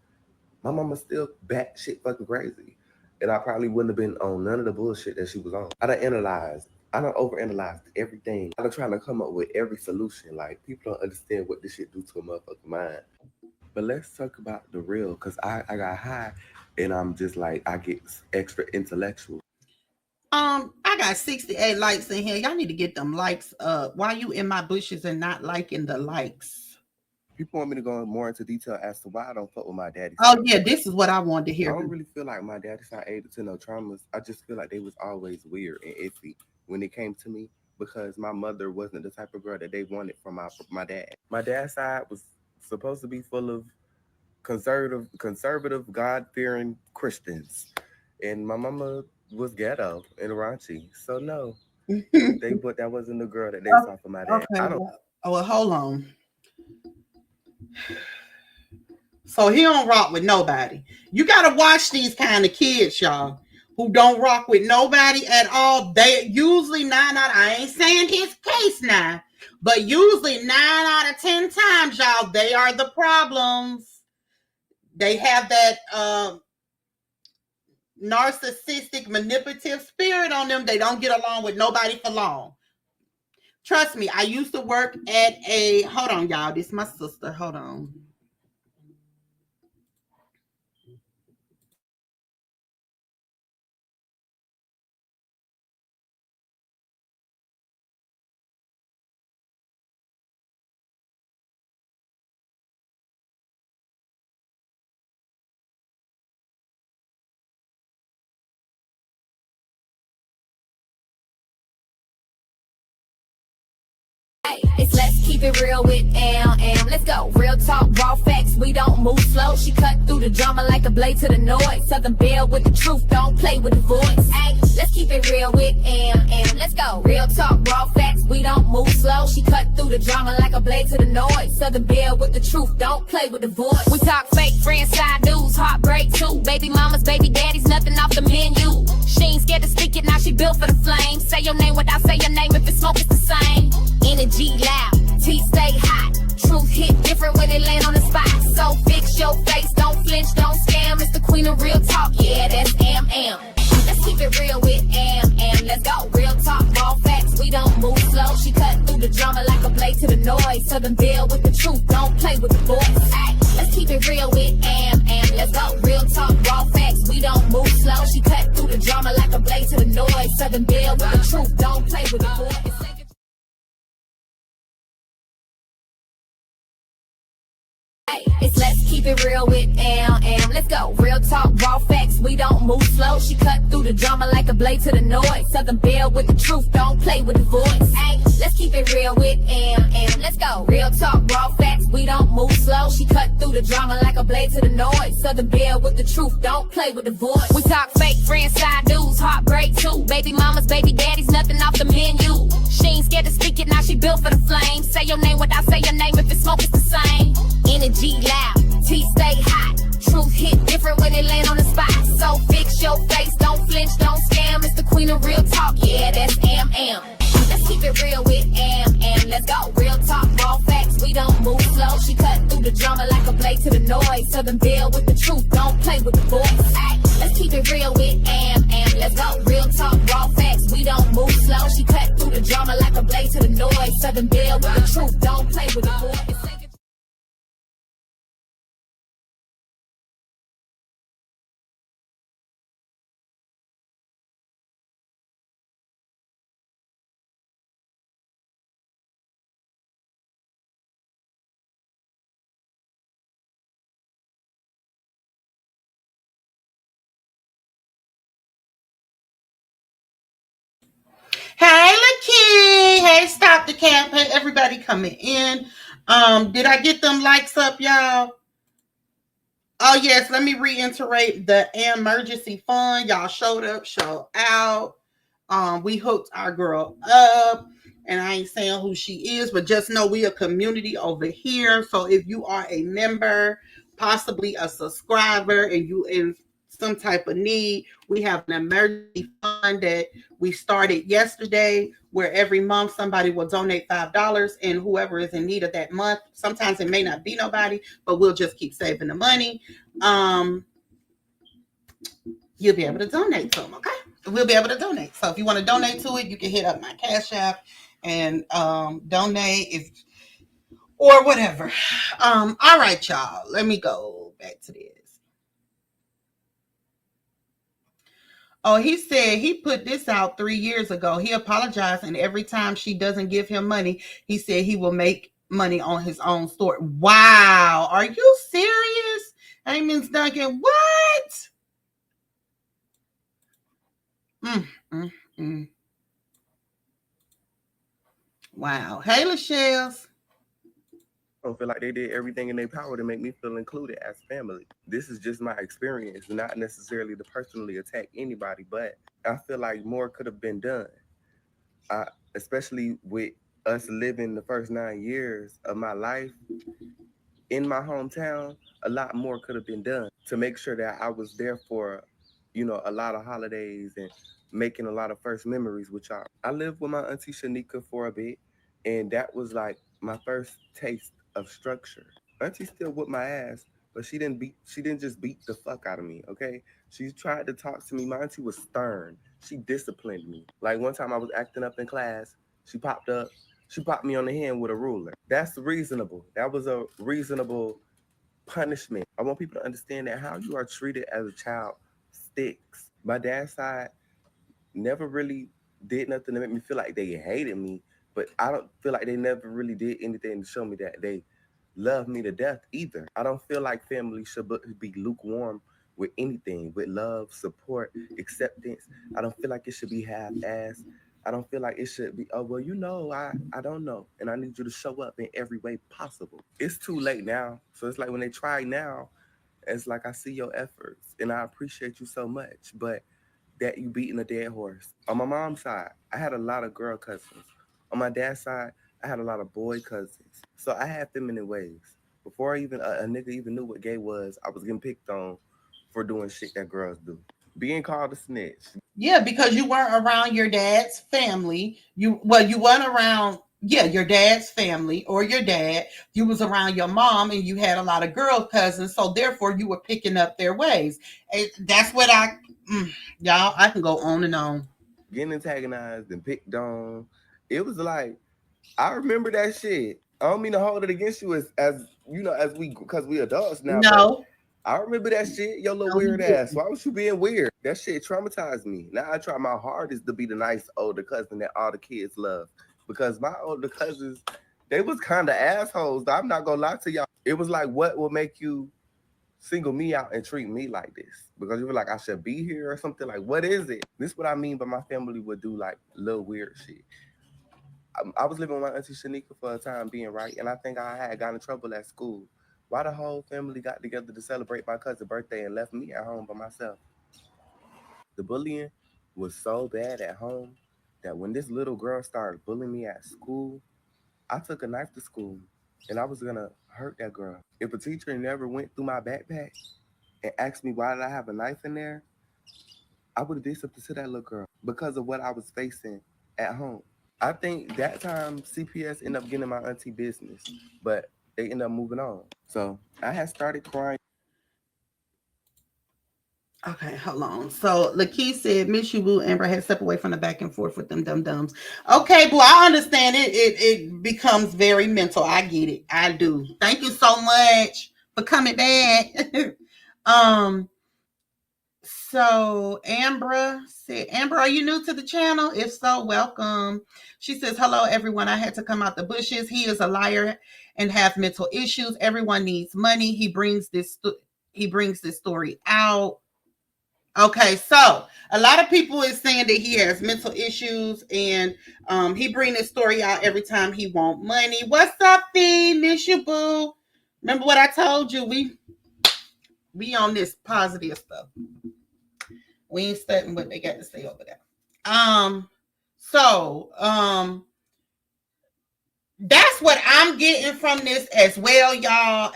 my mama still batshit fucking crazy. And I probably wouldn't have been on none of the bullshit that she was on. I done overanalyzed everything. I done trying to come up with every solution. Like, people don't understand what this shit do to a motherfucking mind. But let's talk about the real, because I got high and I'm just like, I get extra intellectual. I got 68 likes in here. Y'all need to get them likes up. Why you in my bushes and not liking the likes? People want me to go more into detail as to why I don't fuck with my daddy. Oh yeah, this is what I wanted to hear. I don't really feel like my daddy side ate to no traumas. I just feel like they was always weird and iffy when it came to me. because my mother wasn't the type of girl that they wanted from my dad. My dad's side was supposed to be full of conservative, God fearing Christians, and my mama was ghetto and raunchy. So no, but that wasn't the girl that they saw for my dad. Okay, I don't. well, hold on. So he don't rock with nobody. You gotta watch these kind of kids, y'all, who don't rock with nobody at all. They usually 9 out. I ain't saying his case now, but usually 9 out of 10 times, y'all, they are the problems. They have that narcissistic, manipulative spirit on them. They don't get along with nobody for long. Trust me, I used to work at a. Hold on, y'all. This is my sister. Hold on. It's let's keep it real with Am. Let's go. Real talk, raw facts. We don't move slow. She cut through the drama like a blade to the noise. Southern Belle with the truth. Don't play with the voice. Ay, let's keep it real with Am. Let's go. Real talk, raw facts. We don't move slow. She cut through the drama like a blade to the noise. Southern Belle with the truth. Don't play with the voice. We talk fake friends, side dudes, heartbreak too. Baby mamas, baby daddies, nothing off the menu. She ain't scared to speak it. Now she built for the flame. Say your name without say your name. If it's smoke, it's the same. Energy loud, teeth stay hot. Truth hit different when it land on the spot. So fix your face, don't flinch, don't scam. It's the queen of real talk, yeah, that's Am. Let's keep it real with Am. Let's go. Real talk, raw facts, we don't move slow. She cut through the drama like a blade to the noise. Southern Belle with the truth, don't play with the voice. Ay, let's keep it real with Am. Let's go. Real talk, raw facts, we don't move slow. She cut through the drama like a blade to the noise. Southern Belle with the truth, don't play with the voice. It's let's keep it real with Am. Let's go. Real talk, raw facts. We don't move slow. She cut through the drama like a blade to the noise. Southern Belle with the truth. Don't play with the voice. Ay, let's keep it real with Am. Let's go. Real talk, raw facts. We don't move slow. She cut through the drama like a blade to the noise. Southern Belle with the truth. Don't play with the voice. We talk fake friends, side dudes, heartbreak too. Baby mamas, baby daddies, nothing off the menu. She ain't scared to speak it. Now she built for the flame. Say your name without say your name. If it's smoke, it's the same. Energy loud, teeth stay hot. Truth hit different when it land on the spot. So fix your face, don't flinch, don't scam. It's the queen of real talk, yeah, that's Am. Let's keep it real with Am. Let's go. Real talk, raw facts, we don't move slow. She cut through the drama like a blade to the noise. Southern Belle with the truth, don't play with the voice. Ay, let's keep it real with Am. Let's go. Real talk, raw facts, we don't move slow. She cut through the drama like a blade to the noise. Southern Belle with the truth, don't play with the voice. Hey, Lakeem. Hey, stop the camp. Hey, everybody coming in. Did I get them likes up, y'all? Oh, yes. Let me reiterate the emergency fund. Y'all showed up, showed out. We hooked our girl up. And I ain't saying who she is, but just know we a community over here. So if you are a member, possibly a subscriber, and you in some type of need, we have an emergency fund that we started yesterday, where every month somebody will donate $5, and whoever is in need of that month, sometimes it may not be nobody, but we'll just keep saving the money. You'll be able to donate to them, okay? We'll be able to donate. So if you want to donate to it, you can hit up my Cash App and donate if or whatever. All right, y'all. Let me go back to this. Oh, he said he put this out 3 years ago. He apologized, and every time she doesn't give him money, he said he will make money on his own store. Wow. Are you serious? Amos Duncan, what? Mm. Wow. Hey, Lachelle. I don't feel like they did everything in their power to make me feel included as family. This is just my experience, not necessarily to personally attack anybody, but I feel like more could have been done. I, especially with us living the first 9 years of my life in my hometown, a lot more could have been done to make sure that I was there for, a lot of holidays and making a lot of first memories with y'all. I lived with my auntie Shanika for a bit, and that was like my first taste of structure. Auntie still whipped my ass, but she didn't just beat the fuck out of me, okay? She tried to talk to me. My auntie was stern. She disciplined me. Like one time I was acting up in class, she popped up, she popped me on the hand with a ruler. That's reasonable. That was a reasonable punishment. I want people to understand that how you are treated as a child sticks. My dad's side never really did nothing to make me feel like they hated me, but I don't feel like they never really did anything to show me that they love me to death either. I don't feel like family should be lukewarm with anything, with love, support, acceptance. I don't feel like it should be half-assed. I don't feel like it should be, oh, well, I don't know. And I need you to show up in every way possible. It's too late now. So it's like when they try now, it's like I see your efforts and I appreciate you so much, but that you beating a dead horse. On my mom's side, I had a lot of girl cousins. On my dad's side, I had a lot of boy cousins. So I had feminine ways. Before even a nigga even knew what gay was, I was getting picked on for doing shit that girls do. Being called a snitch. Yeah, because you weren't around your dad's family. You weren't around your dad's family or your dad. You was around your mom and you had a lot of girl cousins, so therefore you were picking up their ways. And that's what y'all, I can go on and on. Getting antagonized and picked on. It was like, I remember that shit. I don't mean to hold it against you as as because we adults now, but No, I remember that shit, your little no, you weird ass. didn't. Why was you being weird? That shit traumatized me. Now I try my hardest to be the nice older cousin that all the kids love. Because my older cousins, they was kind of assholes. I'm not gonna lie to y'all. It was like, what will make you single me out and treat me like this? Because you were like, I should be here or something. Like, what is it? This is what I mean, but my family would do like little weird shit. I was living with my auntie Shanika for a time being right, and I think I had gotten in trouble at school. Why the whole family got together to celebrate my cousin's birthday and left me at home by myself? The bullying was so bad at home that when this little girl started bullying me at school, I took a knife to school and I was gonna hurt that girl. If a teacher never went through my backpack and asked me why did I have a knife in there, I would have did something to that little girl because of what I was facing at home. I think that time CPS ended up getting my auntie business, but they ended up moving on. So I had started crying. Okay, hold on. So Lakeith said, "Miss you, boo." Amber had stepped away from the back and forth with them dum dums. Okay, boo. I understand it. It becomes very mental. I get it. I do. Thank you so much for coming back. um. So Amber said, "Amber, are you new to the channel? If so, welcome." She says, "Hello, everyone. I had to come out the bushes. He is a liar and have mental issues. Everyone needs money. He brings this story out." Okay, so a lot of people is saying that he has mental issues and he bring this story out every time he want money. What's up, Fee? Miss you, boo. Remember what I told you? We on this positive stuff. We ain't studying what they got to say over there. So that's what I'm getting from this as well, y'all.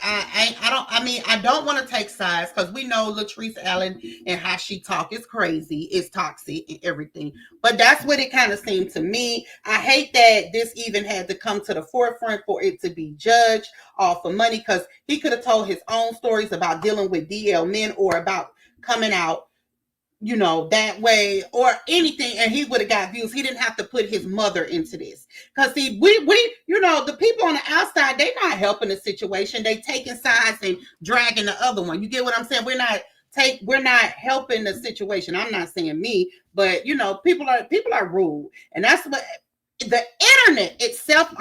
I don't want to take sides because we know Latrice Allen and how she talk is crazy, it's toxic and everything. But that's what it kind of seemed to me. I hate that this even had to come to the forefront for it to be judged off of money, because he could have told his own stories about dealing with DL men or about coming out that way or anything, and he would have got views. He didn't have to put his mother into this. Because see, we the people on the outside, they not helping the situation. They taking sides and dragging the other one. You get what I'm saying? We're not helping the situation. I'm not saying me, but people are rude. And that's what the internet itself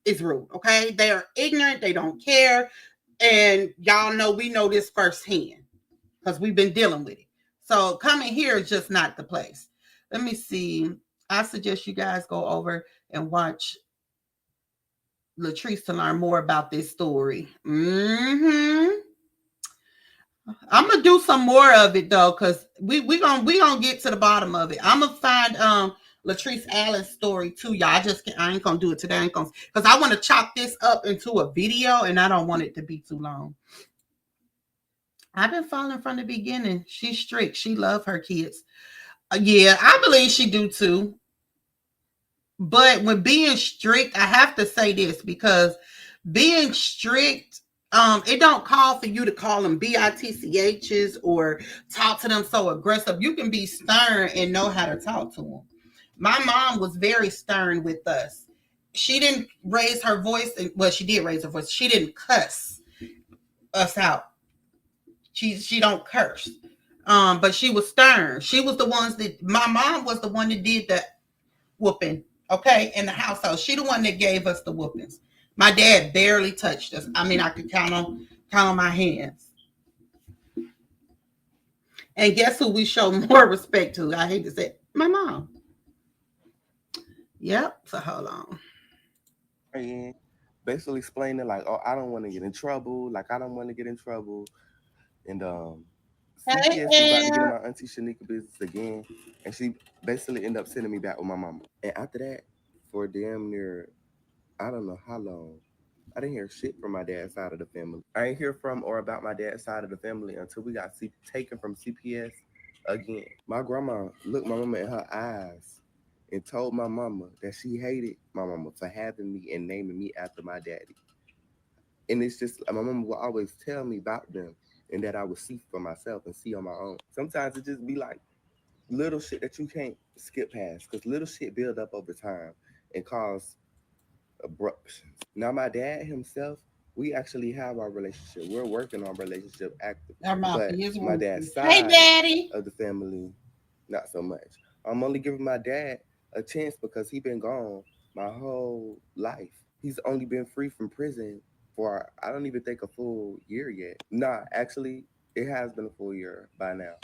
is rude. Okay. They are ignorant, they don't care. And y'all know we know this firsthand because we've been dealing with it. So coming here is just not the place. Let me see. I suggest you guys go over and watch Latrice to learn more about this story. I'm gonna do some more of it though, cause we gonna get to the bottom of it. I'm gonna find Latrice Allen's story too, y'all. I ain't gonna do it today. I ain't gonna, cause I want to chop this up into a video, and I don't want it to be too long. I've been following from the beginning. She's strict. She love her kids. Yeah, I believe she do too. But when being strict, I have to say this, because being strict, it don't call for you to call them bitchs or talk to them so aggressive. You can be stern and know how to talk to them. My mom was very stern with us. She didn't raise her voice. Well, she did raise her voice. She didn't cuss us out. She don't curse. But she was stern. She was the ones that, my mom was the one that did the whooping, okay, in the household. She the one that gave us the whoopings. My dad barely touched us. I mean, I could count on my hands. And guess who we show more respect to? I hate to say it, my mom. Yep. So hold on. Basically explaining like, oh, I don't want to get in trouble. Like, I don't want to get in trouble. And CPS was about to get in my auntie Shanika business again, and she basically ended up sending me back with my mama. And after that, for damn near, I don't know how long, I didn't hear shit from my dad's side of the family. I ain't hear from or about my dad's side of the family until we got taken from CPS again. My grandma looked my mama in her eyes and told my mama that she hated my mama for having me and naming me after my daddy. And it's just, my mama will always tell me about them and that I would see for myself and see on my own. Sometimes it just be like little shit that you can't skip past, because little shit build up over time and cause abruptions. Now, my dad himself, we actually have our relationship. We're working on relationship actively. But my dad's side, hey, Daddy, of the family, not so much. I'm only giving my dad a chance because he been gone my whole life. He's only been free from prison for, I don't even think, a full year yet. Nah, actually, it has been a full year by now.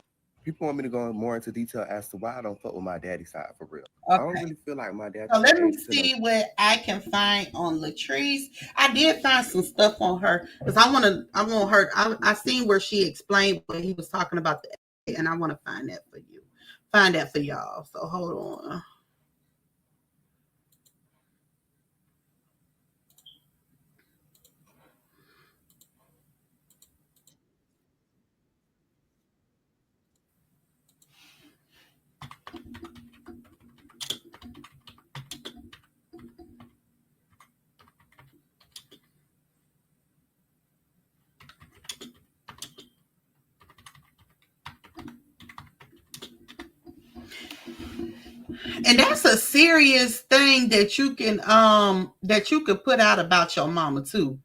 People want me to go more into detail as to why I don't fuck with my daddy's side for real. Okay. I don't really feel like my dad. So let me see what I can find on Latrice. I did find some stuff on her because I want her. I seen where she explained when he was talking about the, and I want to find that for you. Find that for y'all. So hold on. And that's a serious thing that you can put out about your mama too.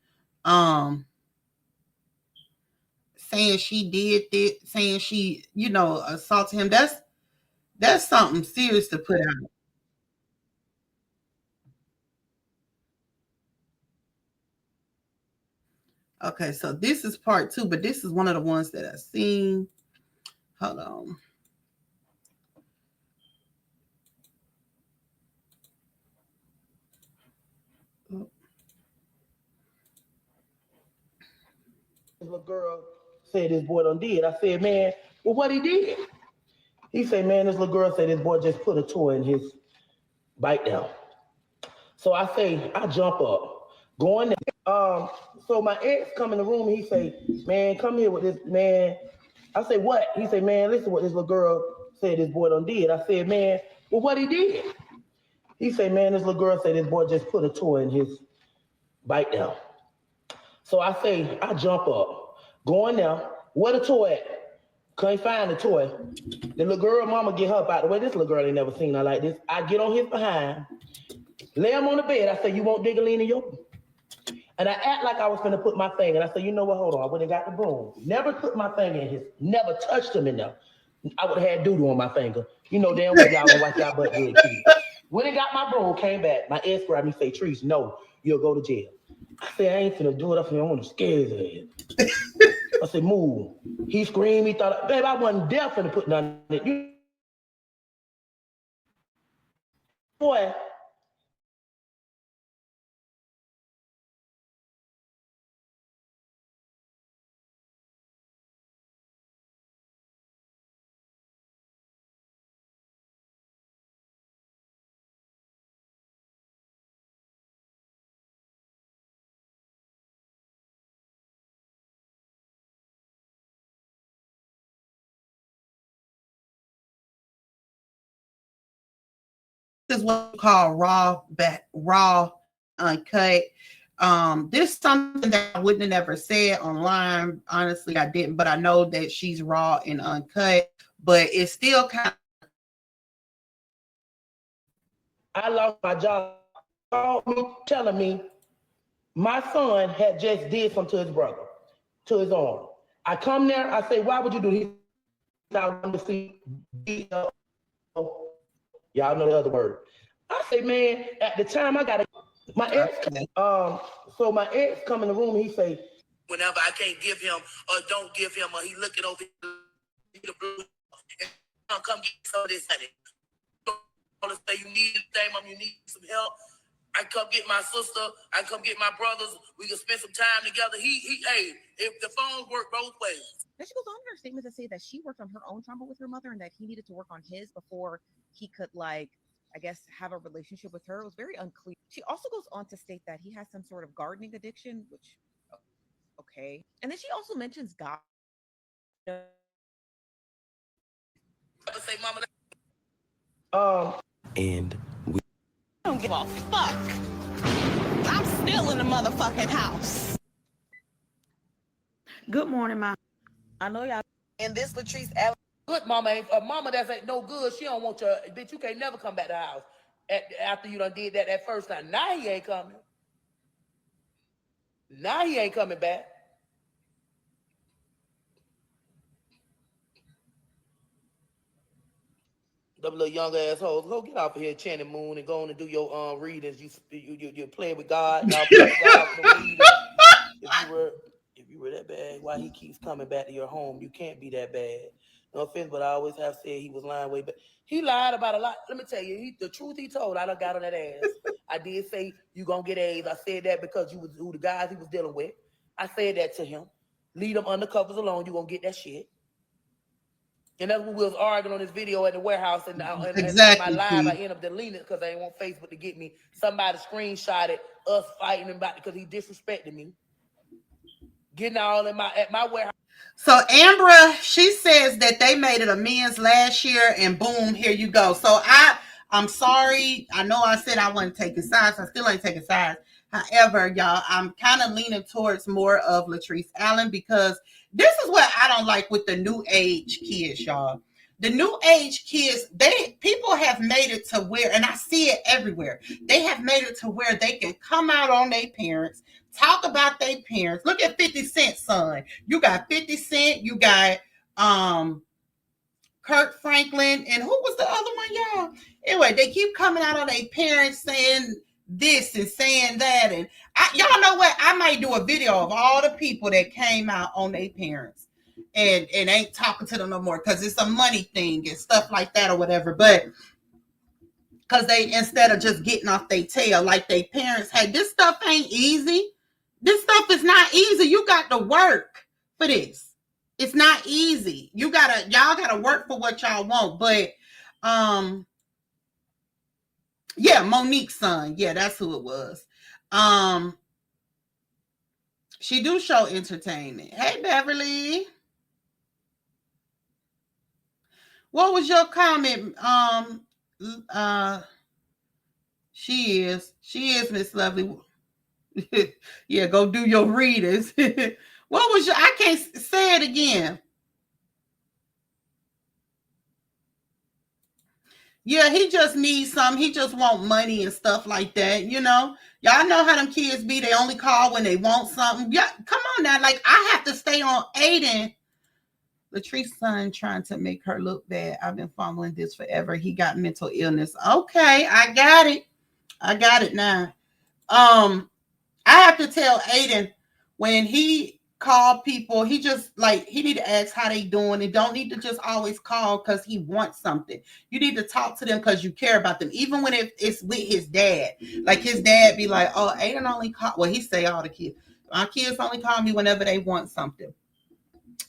Saying she did it, saying she, assaulted him. That's something serious to put out. Okay, so this is part 2, but this is one of the ones that I've seen. Hold on. This little girl said this boy done did. I said, man, well, what he did? He said, man, this little girl said this boy just put a toy in his bike down. So I say, I jump up, going there. So my ex come in the room, he say, man, come here with this, man. I say, what? He say, man, listen what this little girl said this boy done did. I said, man, well, what he did? He say, man, this little girl said this boy just put a toy in his bike down. So I say, I jump up, going there, where the toy at? Can't find the toy. The little girl mama get her up out the way. This little girl ain't never seen her like this. I get on his behind, lay him on the bed. I say, you want Diggalina Yoke? And I act like I was gonna put my thing. And I said, you know what, hold on. I went and got the broom. Never put my thing in his, never touched him in there. I would have had doo-doo on my finger. You know damn well y'all gonna watch y'all butt good too. When it got my broom, came back. My ex grabbed me, say, Trees, no, you'll go to jail. I said, I ain't finna do it. I said, I want to scare his head. I said, move. He screamed. He thought, babe, I wasn't there finna put nothing in it. boy. This is what we call raw, uncut. This is something that I wouldn't have never said online. Honestly, I didn't, but I know that she's raw and uncut. But it's still kind of. I lost my job. Called me telling me my son had just did something to his brother, to his arm. I come there, I say, why would you do this? I want to see y'all know the other word. I say, man, at the time I got my ex. So my ex come in the room. And he say, whenever I can't give him or don't give him, or he looking over the blue, come get some of this honey. Say you need anything, you need some help. I come get my sister. I come get my brothers. We can spend some time together. Hey, if the phone work both ways. Then she goes on in her statement to say that she worked on her own trauma with her mother and that he needed to work on his before he could, like, I guess, have a relationship with her. It was very unclear. She also goes on to state that he has some sort of gardening addiction, which, okay. And then she also mentions God. Say, Mama. And we don't give a fuck. I'm still in the motherfucking house. Good morning, Mom. I know y'all. And this Latrice Allen. Good mama ain't a mama that's ain't no good. She don't want your bitch. You can't never come back to the house after you done did that first time. Now he ain't coming. Now he ain't coming back. Them little young assholes, go get off of here, Channing Moon, and go on and do your readings. You playing with God. Y'all playing with God with the readings. If you were that bad, why he keeps coming back to your home? You can't be that bad. No offense, but I always have said he was lying way back. He lied about a lot. Let me tell you, the truth he told, I done got on that ass. I did say you gonna get AIDS. I said that because you was who the guys he was dealing with. I said that to him. Leave them undercovers alone. You gonna get that shit. And that's when we was arguing on this video at the warehouse, and Exactly, my live, I ended up deleting it because I didn't want Facebook to get me. Somebody screenshotted us fighting him about because he disrespected me. Getting all at my warehouse. So Ambra, she says that they made it amends last year, and boom, here you go. So I'm sorry. I know I said I wasn't taking sides. I still ain't taking sides. However, y'all, I'm kind of leaning towards more of Latrice Allen because this is what I don't like with the new age kids, y'all. The new age kids, people have made it to where, and I see it everywhere. They have made it to where they can come out on their parents, talk about their parents. Look at 50 Cent's son. You got 50 Cent, you got Kirk Franklin, and who was the other one, y'all? Anyway, they keep coming out on their parents saying this and saying that, and y'all know what? I might do a video of all the people that came out on their parents and ain't talking to them no more because it's a money thing and stuff like that or whatever. But because they, instead of just getting off their tail like their parents had, this stuff ain't easy. This stuff is not easy. You got to work for this. It's not easy. Y'all gotta work for what y'all want. But yeah, Monique's son. Yeah, that's who it was. She do show entertainment. Hey, Beverly. What was your comment? She is Miss Lovely. Yeah, go do your readings. What was I can't say it again. Yeah, he just needs some. He just want money and stuff like that. You know, y'all know how them kids be. They only call when they want something. Yeah, come on now. Like, I have to stay on Aiden. Latrice's son trying to make her look bad. I've been following this forever. He got mental illness. Okay, I got it. I got it now. I have to tell Aiden when he call people. He just like he need to ask how they doing and don't need to just always call because he wants something. You need to talk to them because you care about them. Even when it's with his dad. Like his dad be like, oh, Aiden only call well, he say all the kids. My kids only call me whenever they want something.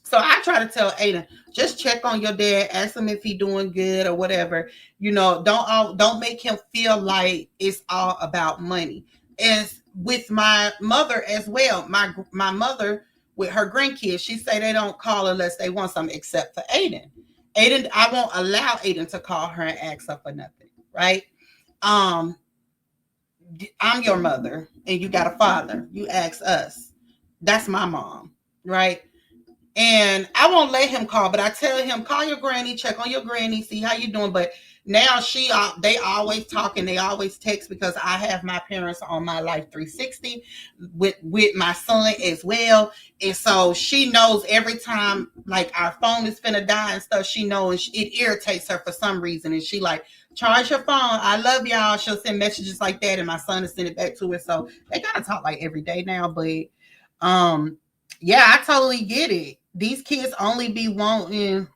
So I try to tell Aiden, just check on your dad, ask him if he doing good or whatever. Don't make him feel like it's all about money. And with my mother as well, my mother with her grandkids, she say they don't call unless they want something, except for Aiden. Aiden, I won't allow Aiden to call her and ask her for nothing, right? Um, I'm your mother, and you got a father. You ask us. That's my mom, right? And I won't let him call, but I tell him, call your granny, check on your granny, see how you doing. But now they always talk and they always text because I have my parents on my Life 360 with my son as well. And so she knows every time like our phone is finna die and stuff, she knows it irritates her for some reason. And she like, charge your phone. I love y'all. She'll send messages like that. And my son is send it back to her. So they gotta talk like every day now. But yeah, I totally get it. These kids only be wanting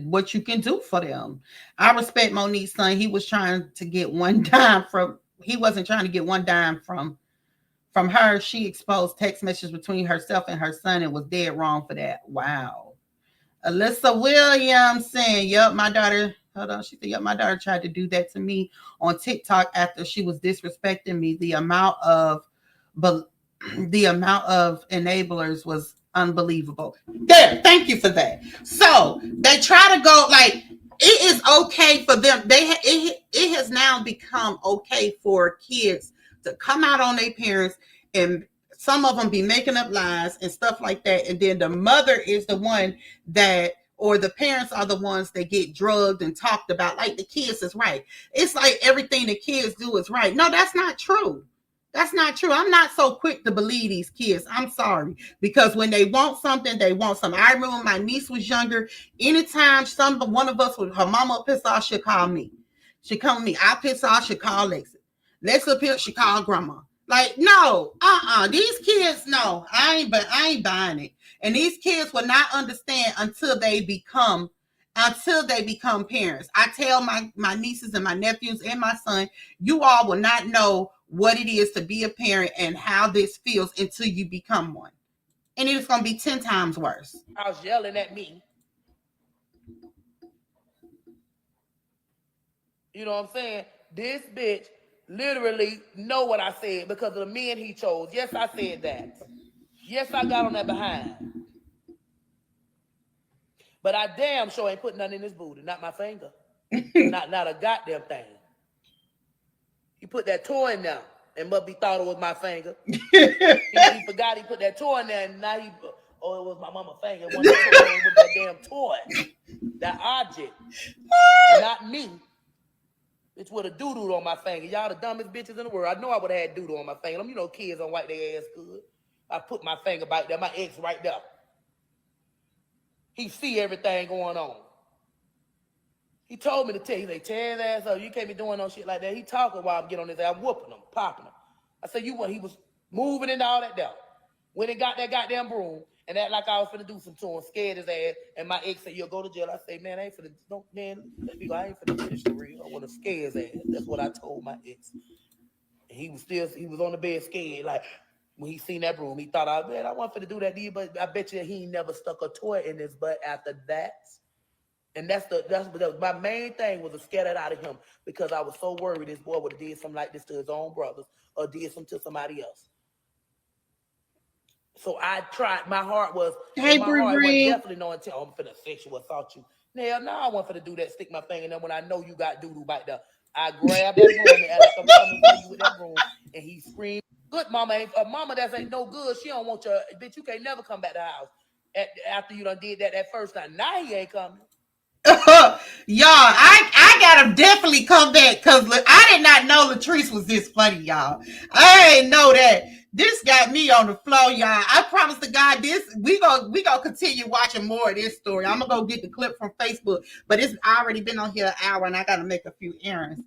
what you can do for them. I respect Monique's son. He was trying to get one dime from he wasn't trying to get one dime from her. She exposed text messages between herself and her son and was dead wrong for that. Wow. Alyssa Williams saying, yep, my daughter, hold on. She said, yep, my daughter tried to do that to me on TikTok after she was disrespecting me. The amount of enablers was unbelievable. There, thank you for that. So they try to go like it is okay for them. It has now become okay for kids to come out on their parents, and some of them be making up lies and stuff like that. And then the mother is the one that, or the parents are the ones that get drugged and talked about like the kids is right. It's like everything the kids do is right. No, that's not true. That's not true. I'm not so quick to believe these kids. I'm sorry. Because when they want something, they want something. I remember when my niece was younger. Anytime one of us, her mama pissed off, she'd call me. She call me. I piss off, she call Lexi. Lexi pissed, she call grandma. Like, no, these kids, no, I ain't buying it. And these kids will not understand until they become parents. I tell my nieces and my nephews and my son, you all will not know what it is to be a parent and how this feels until you become one. And it's going to be 10 times worse. I was yelling at me. You know what I'm saying? This bitch literally know what I said because of the men he chose. Yes, I said that. Yes, I got on that behind. But I damn sure ain't put nothing in his booty. Not my finger. not a goddamn thing. He put that toy in there and must be thought it was my finger. he forgot he put that toy in there and now it was my mama's finger. It wasn't with that damn toy. That object. Not me. It's with a doo-doo on my finger. Y'all the dumbest bitches in the world. I know I would have had doo-doo on my finger. Them, kids don't wipe their ass good. I put my finger back there. My ex right there. He see everything going on. He told me to tell you, like, tear his ass up. You can't be doing no shit like that. He talking while I'm getting on his ass, whooping him, popping him. I said, you what? He was moving into all that doubt. When he got that goddamn broom and act like I was finna do some to him, scared his ass, and my ex said, you'll go to jail. I say, man, I ain't finna, don't, man, let me go. I ain't finna do this for real. I want to scare his ass. That's what I told my ex. And he was on the bed scared, like, when he seen that broom, he thought, man, I wasn't finna do that to you, but I bet you he never stuck a toy in his butt after that. And that's my main thing was to scare that out of him because I was so worried this boy would have did something like this to his own brothers or did something to somebody else. So I tried. My heart was, hey, my heart was definitely no intent. I'm finna sexual assault you. Hell no, I wasn't finna do that. Stick my finger in there when I know you got doo-doo back there. I grabbed that broom and asked him coming for you with that broom, and he screamed, "Good mama, ain't a mama that ain't no good. She don't want your bitch. You can't never come back to the house after you done did that first time. Now he ain't coming." Y'all, I gotta definitely come back because I did not know Latrice was this funny, y'all. I didn't know that. This got me on the floor, y'all. I promise to God, we gonna continue watching more of this story. I'm gonna go get the clip from Facebook, but it's already been on here an hour, and I gotta make a few errands.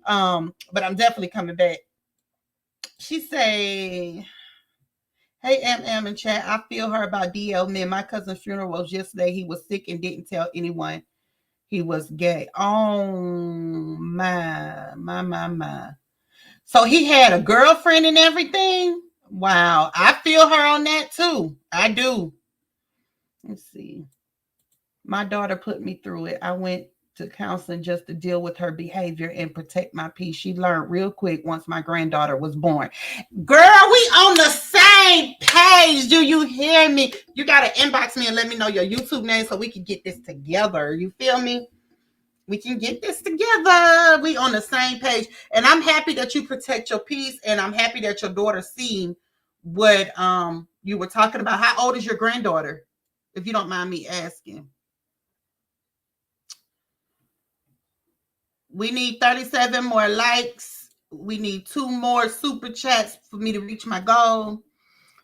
But I'm definitely coming back. She say, Hey, M in chat. I feel her about DL men. My cousin's funeral was yesterday. He was sick and didn't tell anyone he was gay. Oh, my. So he had a girlfriend and everything? Wow. I feel her on that too. I do. Let's see. My daughter put me through it. I went to counseling just to deal with her behavior and protect my peace. She learned real quick once my granddaughter was born. Girl, we on the same page. Do you hear me? You got to inbox me and let me know your YouTube name so we can get this together. You feel me? We can get this together. We on the same page. And I'm happy that you protect your peace. And I'm happy that your daughter seen what you were talking about. How old is your granddaughter? If you don't mind me asking. We need 37 more likes. We need 2 more super chats for me to reach my goal.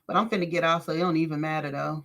But I'm finna get off, so it don't even matter though.